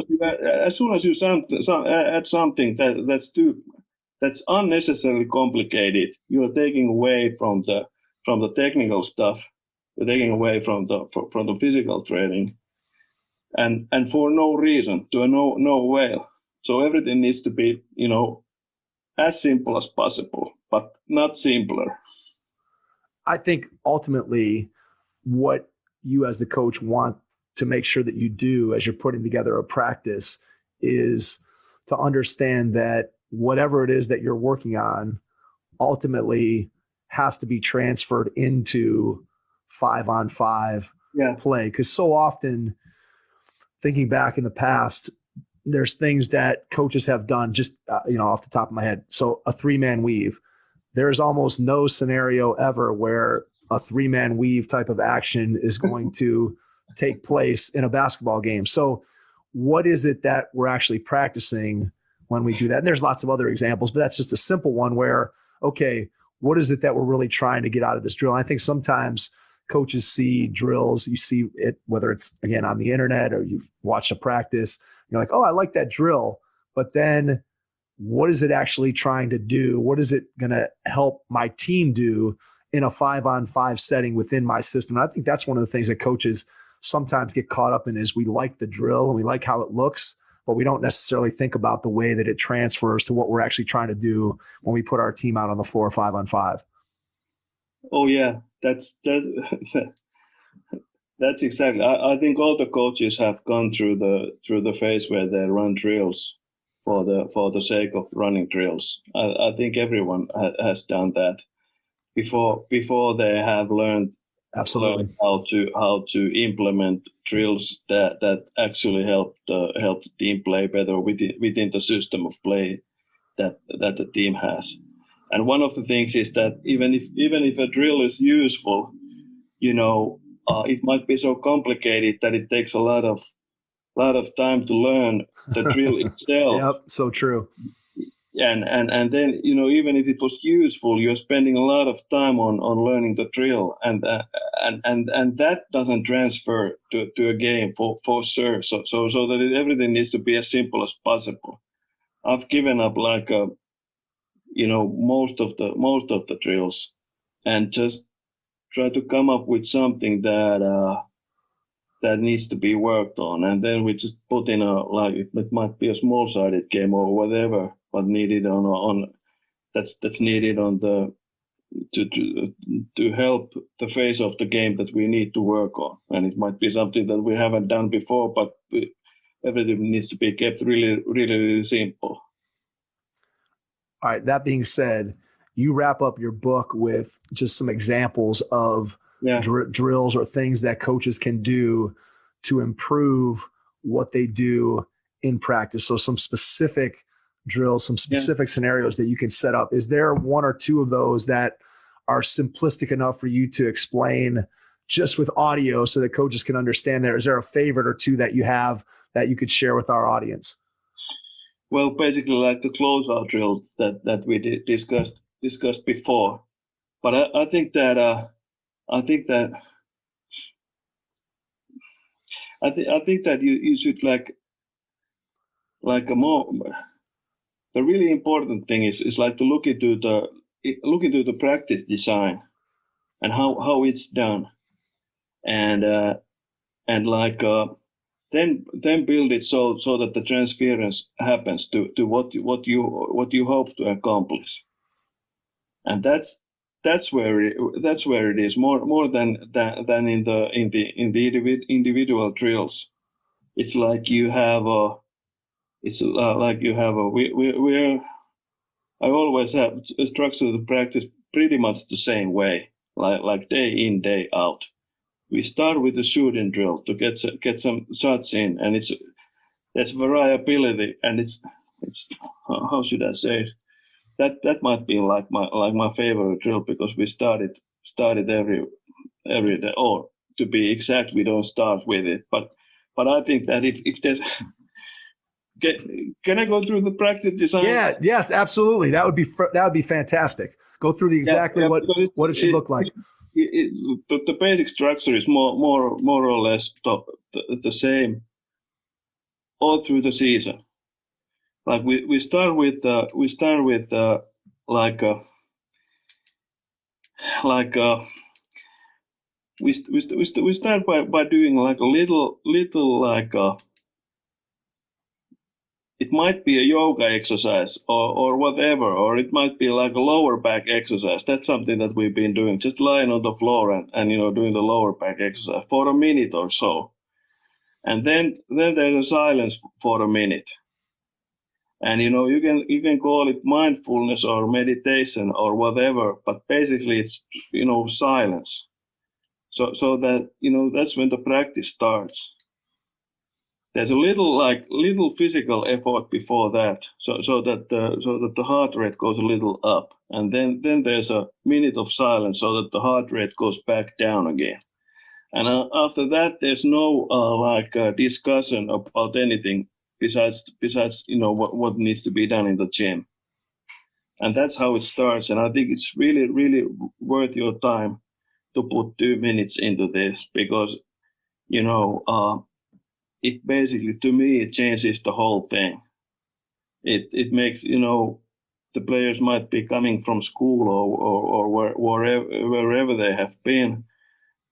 as you add something that's unnecessarily complicated, you are taking away from the technical stuff. You're taking away from the physical training, and for no reason, to no avail. So everything needs to be as simple as possible, but not simpler. I think ultimately what you as the coach want to make sure that you do as you're putting together a practice is to understand that whatever it is that you're working on ultimately has to be transferred into 5-on-5 play. Because so often, thinking back in the past, there's things that coaches have done just off the top of my head. So a 3-man weave, there's almost no scenario ever where a 3-man weave type of action is going to take place in a basketball game. So what is it that we're actually practicing when we do that? And there's lots of other examples, but that's just a simple one where, okay, what is it that we're really trying to get out of this drill? And I think sometimes coaches see drills, you see it, whether it's again on the internet or you've watched a practice, you're like, oh, I like that drill. But then what is it actually trying to do? What is it going to help my team do in a 5-on-5 setting within my system? And I think that's one of the things that coaches sometimes get caught up in, is we like the drill and we like how it looks, but we don't necessarily think about the way that it transfers to what we're actually trying to do when we put our team out on the floor 5-on-5. Oh yeah, that's exactly. I think all the coaches have gone through the phase where they run drills for the sake of running drills. I think everyone has done that before they have learned Absolutely how to implement drills that actually help the team play better within the system of play that the team has. And one of the things is that even if a drill is useful, it might be so complicated that it takes a lot of time to learn the drill itself. Yep, so true. And then even if it was useful, you're spending a lot of time on learning the drill, and that doesn't transfer to a game for sure. So that everything needs to be as simple as possible. I've given up like most of the drills, and just try to come up with something that that needs to be worked on, and then we just put in it might be a small-sided game or whatever, but needed on that's needed on the to help the phase of the game that we need to work on, and it might be something that we haven't done before, but everything needs to be kept really, really, really simple. All right. That being said, you wrap up your book with just some examples of drills or things that coaches can do to improve what they do in practice. So some specific drills, some specific scenarios that you can set up. Is there one or two of those that are simplistic enough for you to explain just with audio so that coaches can understand there? Is there a favorite or two that you have that you could share with our audience? Well, basically like the closeout drill that we discussed before. But I think that you should like a more. The really important thing is like to look into the practice design and how it's done, and like then build it so that the transference happens to what you hope to accomplish, and that's where it is more than in the individual drills. It's like you have a. I always have structured the practice pretty much the same way, like day in, day out. We start with the shooting drill to get some shots in, and there's variability, and it's how should I say it? That might be like my favorite drill, because we started every day, or to be exact, we don't start with it, but I think that if there's Can I go through the practice design? Yeah, yes, absolutely. That would be fantastic. Go through what it should look like. The basic structure is more or less the same all through the season. Like we start with we start by doing like a little like it might be a yoga exercise or whatever, or it might be like a lower back exercise. That's something that we've been doing, just lying on the floor and doing the lower back exercise for a minute or so. And then there's a silence for a minute. And you can call it mindfulness or meditation or whatever, but basically it's silence. So that that's when the practice starts. There's a little physical effort before that, so that the heart rate goes a little up, and then there's a minute of silence so that the heart rate goes back down again. And after that, there's no discussion about anything besides what needs to be done in the gym. And that's how it starts. And I think it's really, really worth your time to put 2 minutes into this, because it basically, to me, it changes the whole thing. It makes, the players might be coming from school or wherever they have been,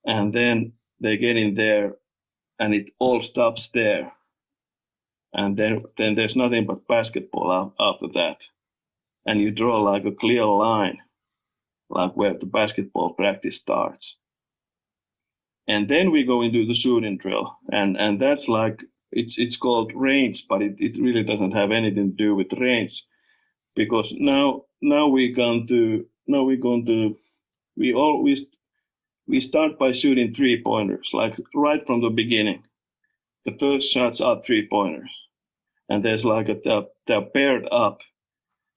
and then they get in there and it all stops there. And then there's nothing but basketball after that. And you draw like a clear line, like where the basketball practice starts. And then we go into the shooting drill, and that's like it's called range, but it really doesn't have anything to do with range, because now we start by shooting 3-pointers, like right from the beginning. The first shots are 3-pointers, and there's like they're paired up,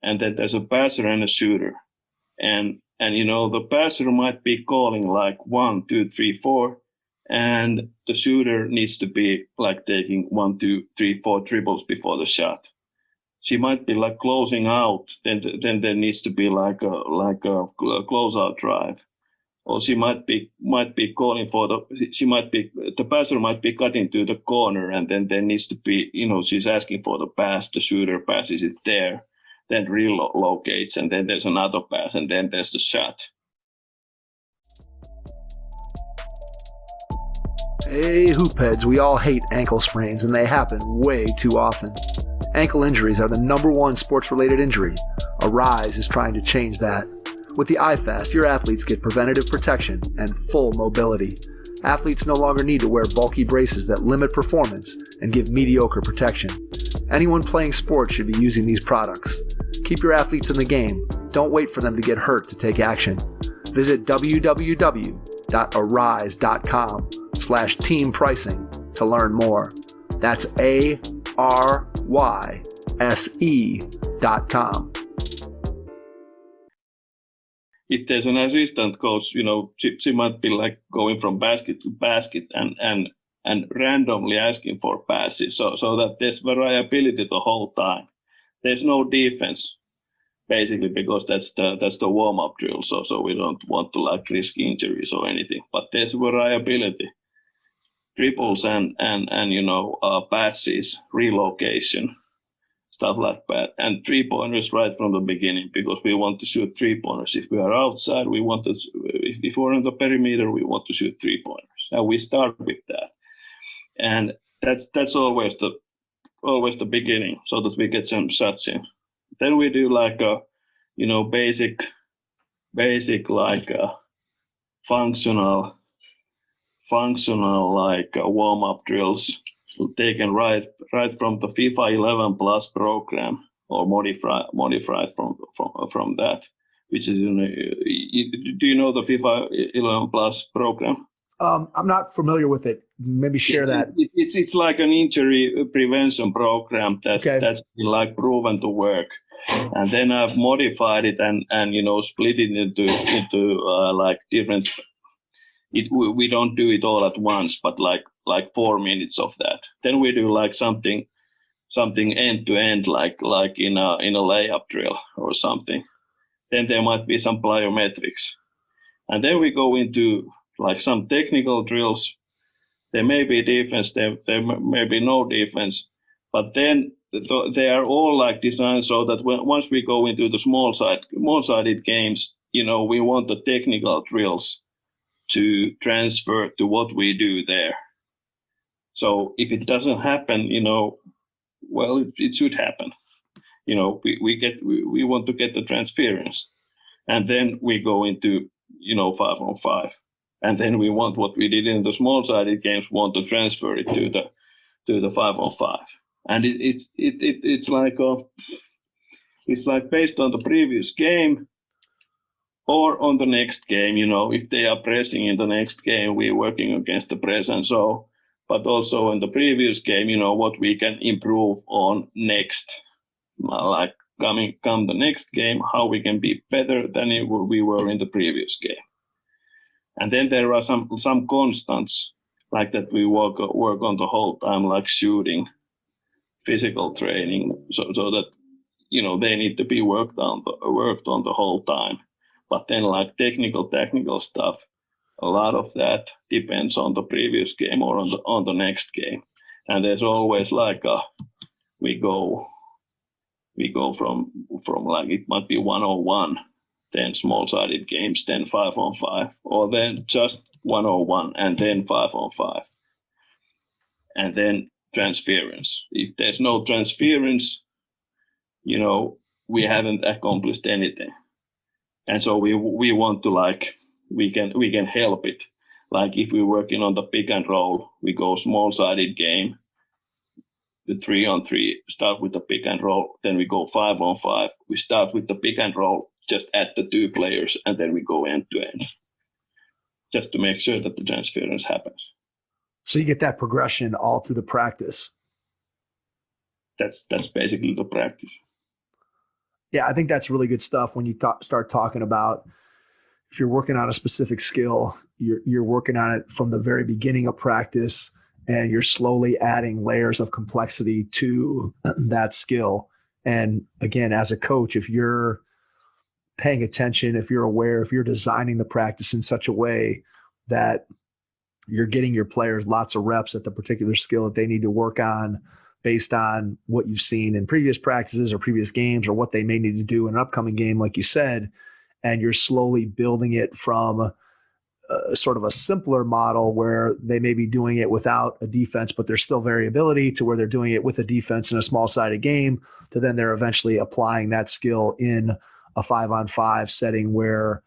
and then there's a passer and a shooter, and the passer might be calling like 1, 2, 3, 4. And the shooter needs to be like taking 1, 2, 3, 4 dribbles before the shot. She might be like closing out. Then there needs to be like a closeout drive, or she might be calling for the passer might be cutting to the corner, and then there needs to be she's asking for the pass. The shooter passes it there, then relocates, and then there's another pass, and then there's the shot. Hey, hoopheads, we all hate ankle sprains, and they happen way too often. Ankle injuries are the #1 sports-related injury. Arise is trying to change that. With the IFast, your athletes get preventative protection and full mobility. Athletes no longer need to wear bulky braces that limit performance and give mediocre protection. Anyone playing sports should be using these products. Keep your athletes in the game. Don't wait for them to get hurt to take action. Visit www.arise.com/team pricing to learn more. That's ARYSE.com. If there's an assistant coach, she might be like going from basket to basket and randomly asking for passes, so that there's variability the whole time. There's no defense, basically, because that's the warm-up drill. So we don't want to like risk injuries or anything. But there's variability, triples and passes, relocation, stuff like that, and 3-pointers right from the beginning, because we want to shoot 3-pointers. If we are outside, if we're on the perimeter, we want to shoot 3-pointers, and we start with that. And that's always the beginning, so that we get some shots in. Then we do like a, basic like a functional like warm-up drills taken right from the FIFA 11 Plus program, or modified from that, which is do you know the FIFA 11 Plus program? I'm not familiar with it. Maybe share that. It's like an injury prevention program that's been like proven to work, and then I've modified it and split it into like different. We don't do it all at once, but like 4 minutes of that. Then we do like something end to end, like in a layup drill or something. Then there might be some plyometrics, and then we go into like some technical drills. There may be defense, there may be no defense, but then they are all like designed so that once we go into the small-sided games, we want the technical drills to transfer to what we do there. So if it doesn't happen, well, it should happen. We want to get the transference, and then we go into 5-on-5. And then we want what we did in the small-sided games, want to transfer it to the 5-on-5, and it's like based on the previous game or on the next game. If they are pressing in the next game, we're working against the press, and so. But also in the previous game, what we can improve on next, like come the next game, how we can be better than we were in the previous game. And then there are some constants like that we work on the whole time, like shooting, physical training, so that they need to be worked on the whole time. But then like technical stuff, a lot of that depends on the previous game or on the next game. And there's always like we go from like, it might be 1-on-1. Then small-sided games, then 5-on-5, or then just 1-on-1 and then 5-on-5. And then transference. If there's no transference, we haven't accomplished anything. And so we want to we can help it. Like if we're working on the pick and roll, we go small-sided game, the 3-on-3, start with the pick and roll, then we go 5-on-5. We start with the pick and roll, just add the 2 players, and then we go end to end, just to make sure that the transference happens. So you get that progression all through the practice. That's basically the practice. Yeah, I think that's really good stuff when you start talking about if you're working on a specific skill, you're working on it from the very beginning of practice, and you're slowly adding layers of complexity to that skill. And again, as a coach, if you're paying attention, if you're aware, if you're designing the practice in such a way that you're getting your players lots of reps at the particular skill that they need to work on based on what you've seen in previous practices or previous games, or what they may need to do in an upcoming game, like you said, and you're slowly building it from a sort of a simpler model where they may be doing it without a defense, but there's still variability, to where they're doing it with a defense in a small-sided game, to then they're eventually applying that skill in a 5-on-5 setting where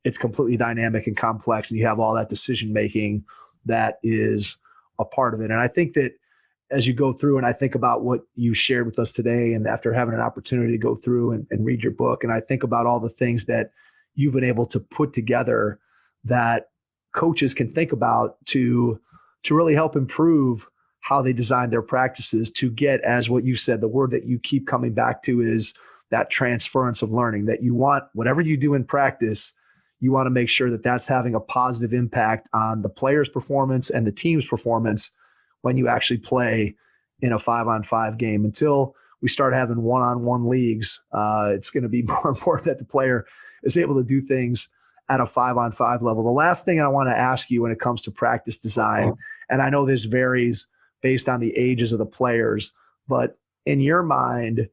it's completely dynamic and complex, and you have all that decision-making that is a part of it. And I think that as you go through, and I think about what you shared with us today, and after having an opportunity to go through and read your book, and I think about all the things that you've been able to put together that coaches can think about to really help improve how they design their practices, to get, as what you said, the word that you keep coming back to is that transference of learning, that you want whatever you do in practice, you want to make sure that that's having a positive impact on the player's performance and the team's performance when you actually play in a 5-on-5 game. Until we start having one-on-one leagues, it's going to be more important that the player is able to do things at a 5-on-5 level. The last thing I want to ask you when it comes to practice design, and I know this varies based on the ages of the players, but in your mind,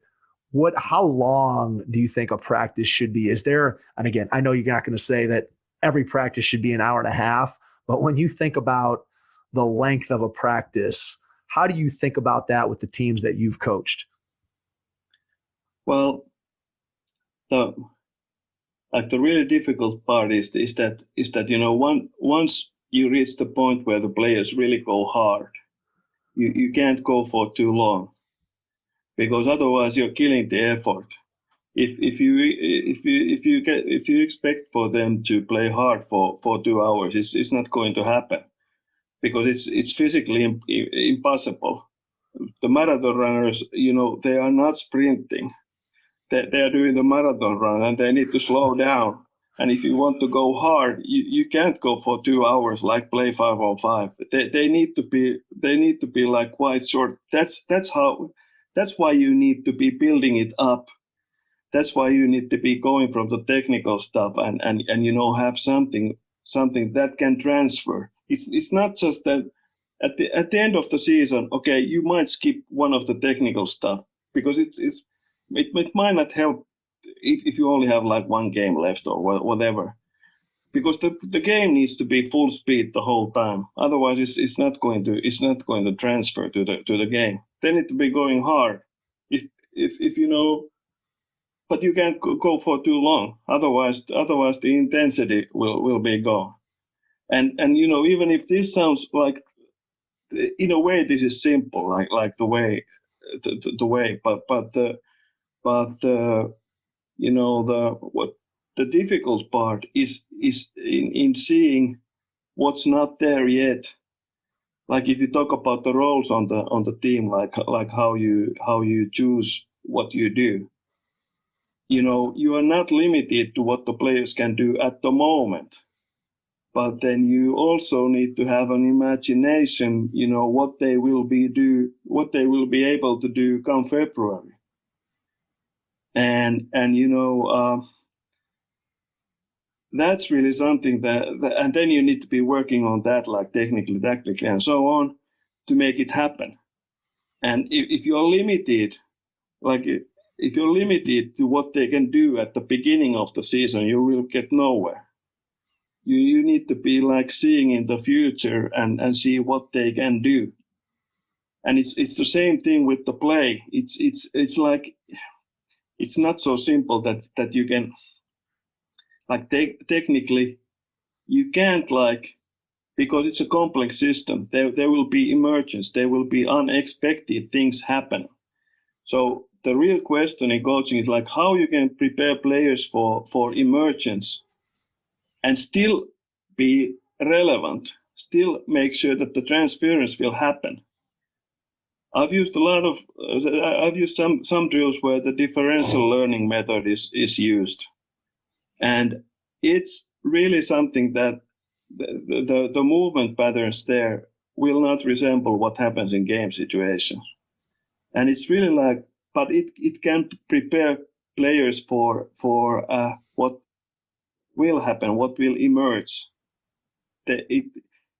how long do you think a practice should be? Is there, and again, I know you're not going to say that every practice should be an hour and a half, but when you think about the length of a practice, how do you think about that with the teams that you've coached? Well, the really difficult part is that once you reach the point where the players really go hard, you can't go for too long, because otherwise you're killing the effort. If you expect for them to play hard for 2 hours, it's not going to happen, because it's physically impossible. The marathon runners, they are not sprinting. They are doing the marathon run, and they need to slow down. And if you want to go hard, you can't go for 2 hours like play 5-on-5. They need to be like quite short. That's why you need to be building it up. That's why you need to be going from the technical stuff and have something that can transfer. It's not just that at the end of the season, okay, you might skip one of the technical stuff, because it might not help if you only have like one game left or whatever, because the game needs to be full speed the whole time. Otherwise, it's not going to transfer to the game. They need to be going hard. If but you can't go for too long. Otherwise the intensity will be gone. And even if this sounds like, in a way, this is simple, like the way, the difficult part is in seeing what's not there yet. Like if you talk about the roles on the team, like how you choose what you do. You are not limited to what the players can do at the moment, but then you also need to have an imagination, what they will be able to do come February. And that's really something that, and then you need to be working on that, like technically, tactically, and so on, to make it happen. And if you're limited, if you're limited to what they can do at the beginning of the season, you will get nowhere. You need to be like seeing in the future and see what they can do. And it's the same thing with the play. It's like, it's not so simple that you can, technically, you can't because it's a complex system. There will be emergence. There will be unexpected things happen. So the real question in coaching is how you can prepare players for emergence and still be relevant, still make sure that the transference will happen. I've used some drills where the differential learning method is used. And it's really something that the movement patterns there will not resemble what happens in game situations. And it's really but it can prepare players for what will happen, what will emerge. The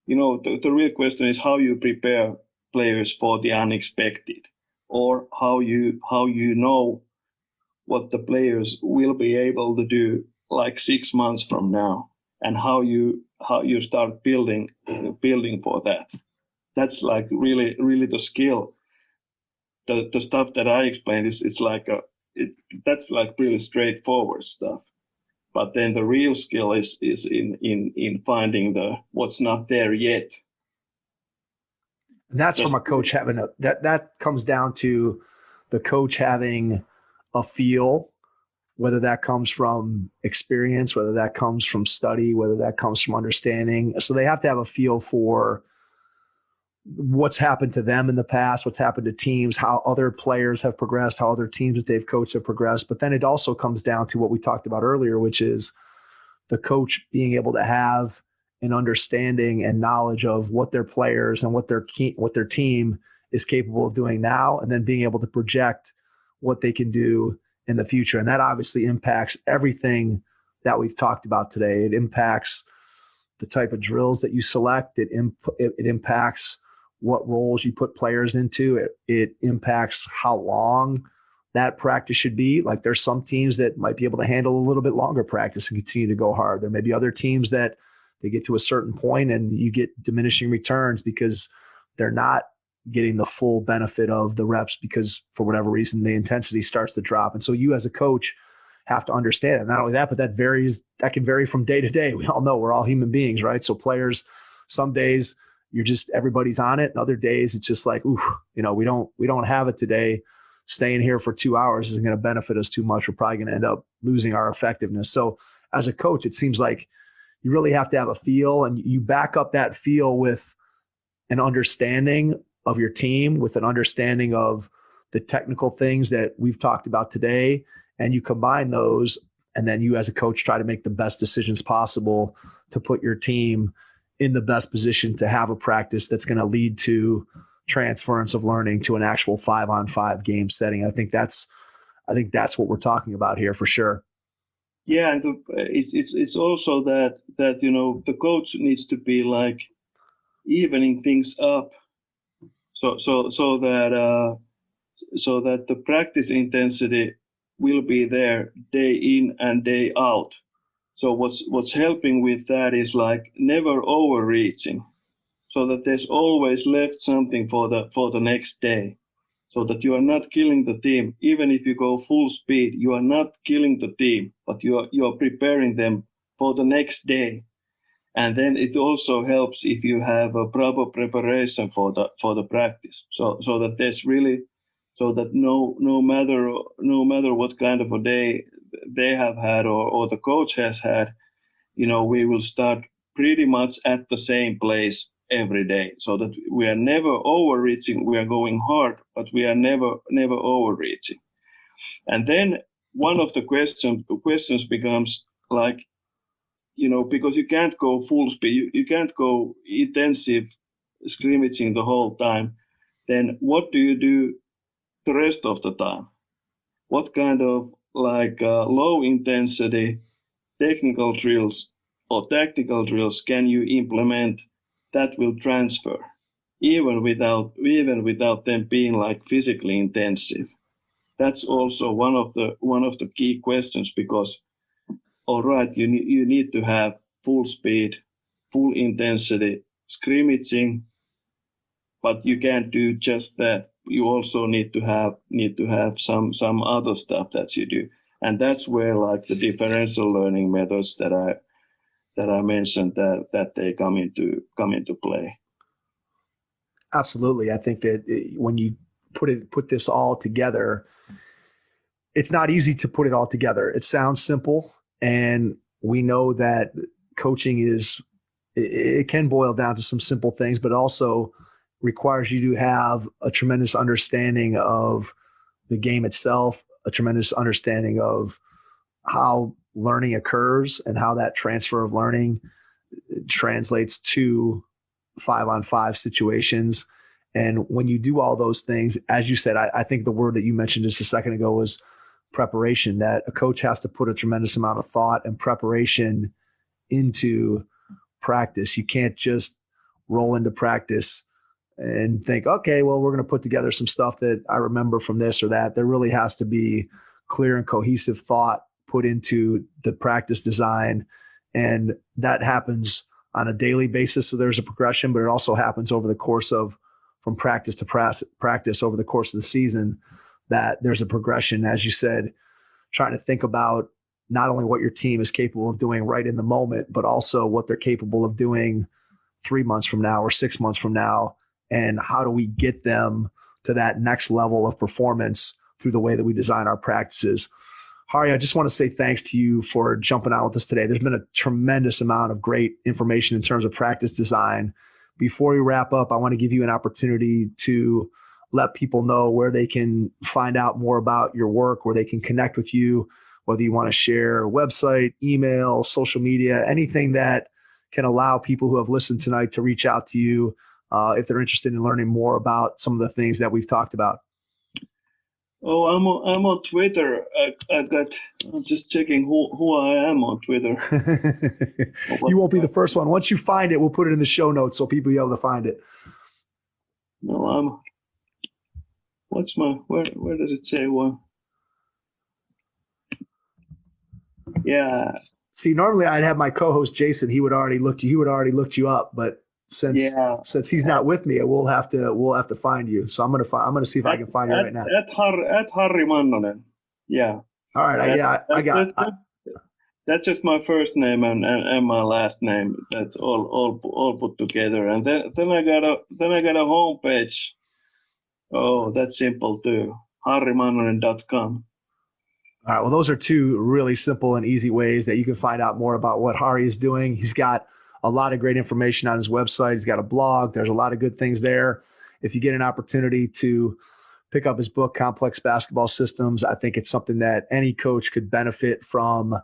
real question is how you prepare players for the unexpected, or how you know what the players will be able to do 6 months from now. and how you start building for that. That's like really the skill. The stuff that I explained it's like that's like really straightforward stuff. But then the real skill is in finding what's not there yet. And that's from a coach having that comes down to the coach having a feel, whether that comes from experience, whether that comes from study, whether that comes from understanding. So they have to have a feel for what's happened to them in the past, what's happened to teams, how other players have progressed, how other teams that they've coached have progressed. But then it also comes down to what we talked about earlier, which is the coach being able to have an understanding and knowledge of what their players and what their team is capable of doing now, and then being able to project what they can do in the future. And that obviously impacts everything that we've talked about today. It impacts the type of drills that you select. It impacts what roles you put players into. It impacts how long that practice should be. Like there's some teams that might be able to handle a little bit longer practice and continue to go hard. There may be other teams that they get to a certain point and you get diminishing returns because they're not getting the full benefit of the reps because for whatever reason, the intensity starts to drop. And so you as a coach have to understand it. Not only that, but that can vary from day to day. We all know we're all human beings, right? So players, some days everybody's on it. And other days it's just like, ooh, we don't have it today. Staying here for 2 hours isn't going to benefit us too much. We're probably going to end up losing our effectiveness. So as a coach, it seems like you really have to have a feel, and you back up that feel with an understanding of your team, with an understanding of the technical things that we've talked about today. And you combine those, and then you as a coach try to make the best decisions possible to put your team in the best position to have a practice that's going to lead to transference of learning to an actual 5-on-5 game setting. I think that's what we're talking about here for sure. Yeah, and it's also that the coach needs to be like evening things up, so that the practice intensity will be there day in and day out. So what's helping with that is like never overreaching, so that there's always left something for the next day, so that you are not killing the team. Even if you go full speed, you are not killing the team, but you are preparing them for the next day. And then it also helps if you have a proper preparation for the practice, so that there's really, so that no matter what kind of a day they have had or the coach has had, we will start pretty much at the same place every day, so that we are never overreaching. We are going hard, but we are never overreaching. And then one of the questions becomes like, because you can't go full speed, you can't go intensive scrimmaging the whole time. Then what do you do the rest of the time? What kind of low intensity technical drills or tactical drills can you implement that will transfer, even without them being like physically intensive? That's also one of the key questions, because all right, you need to have full speed, full intensity scrimmaging, but you can't do just that. You also need to have some other stuff that you do, and that's where like the differential learning methods that I mentioned that they come into play. Absolutely. I think that when you put this all together, it's not easy to put it all together. It sounds simple, and we know that coaching it can boil down to some simple things, but also requires you to have a tremendous understanding of the game itself, a tremendous understanding of how learning occurs and how that transfer of learning translates to 5-on-5 situations. And when you do all those things, as you said, I think the word that you mentioned just a second ago was preparation, that a coach has to put a tremendous amount of thought and preparation into practice. You can't just roll into practice and think, okay, well, we're going to put together some stuff that I remember from this or that. There really has to be clear and cohesive thought put into the practice design And that happens on a daily basis. So there's a progression, but it also happens over the course of from practice to practice over the course of the season, that there's a progression, as you said, trying to think about not only what your team is capable of doing right in the moment, but also what they're capable of doing 3 months from now or 6 months from now. And how do we get them to that next level of performance through the way that we design our practices? Harri, I just want to say thanks to you for jumping on with us today. There's been a tremendous amount of great information in terms of practice design. Before we wrap up, I want to give you an opportunity to let people know where they can find out more about your work, where they can connect with you, whether you want to share a website, email, social media, anything that can allow people who have listened tonight to reach out to you if they're interested in learning more about some of the things that we've talked about. Oh, I'm on Twitter. I'm just checking who I am on Twitter. You won't be the first one. Once you find it, we'll put it in the show notes so people will be able to find it. No, where does it say one? Yeah. See, normally I'd have my co-host Jason. He would already looked you up, but since he's not with me, we'll have to find you. So I'm gonna see if I can find you right now. At Harri Mannonen. Yeah. All right. I got it. That's just my first name and my last name. That's all put together. And then I got a homepage. Oh, that's simple too. harrimannonen.com. All right. Well, those are two really simple and easy ways that you can find out more about what Harri is doing. He's got a lot of great information on his website. He's got a blog. There's a lot of good things there. If you get an opportunity to pick up his book, Complex Basketball Systems, I think it's something that any coach could benefit from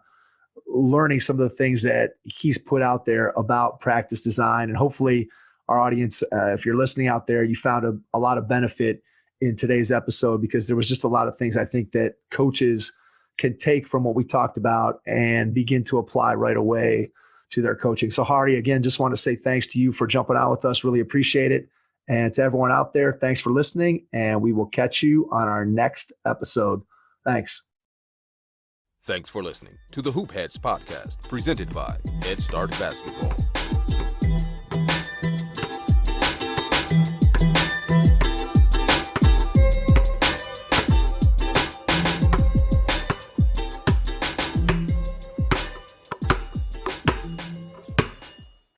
learning some of the things that he's put out there about practice design. And hopefully our audience, if you're listening out there, you found a lot of benefit in today's episode, because there was just a lot of things I think that coaches can take from what we talked about and begin to apply right away to their coaching. So Harri, again, just want to say thanks to you for jumping on with us. Really appreciate it. And to everyone out there, thanks for listening, and we will catch you on our next episode. Thanks. Thanks for listening to the Hoop Heads podcast, presented by Head Start Basketball.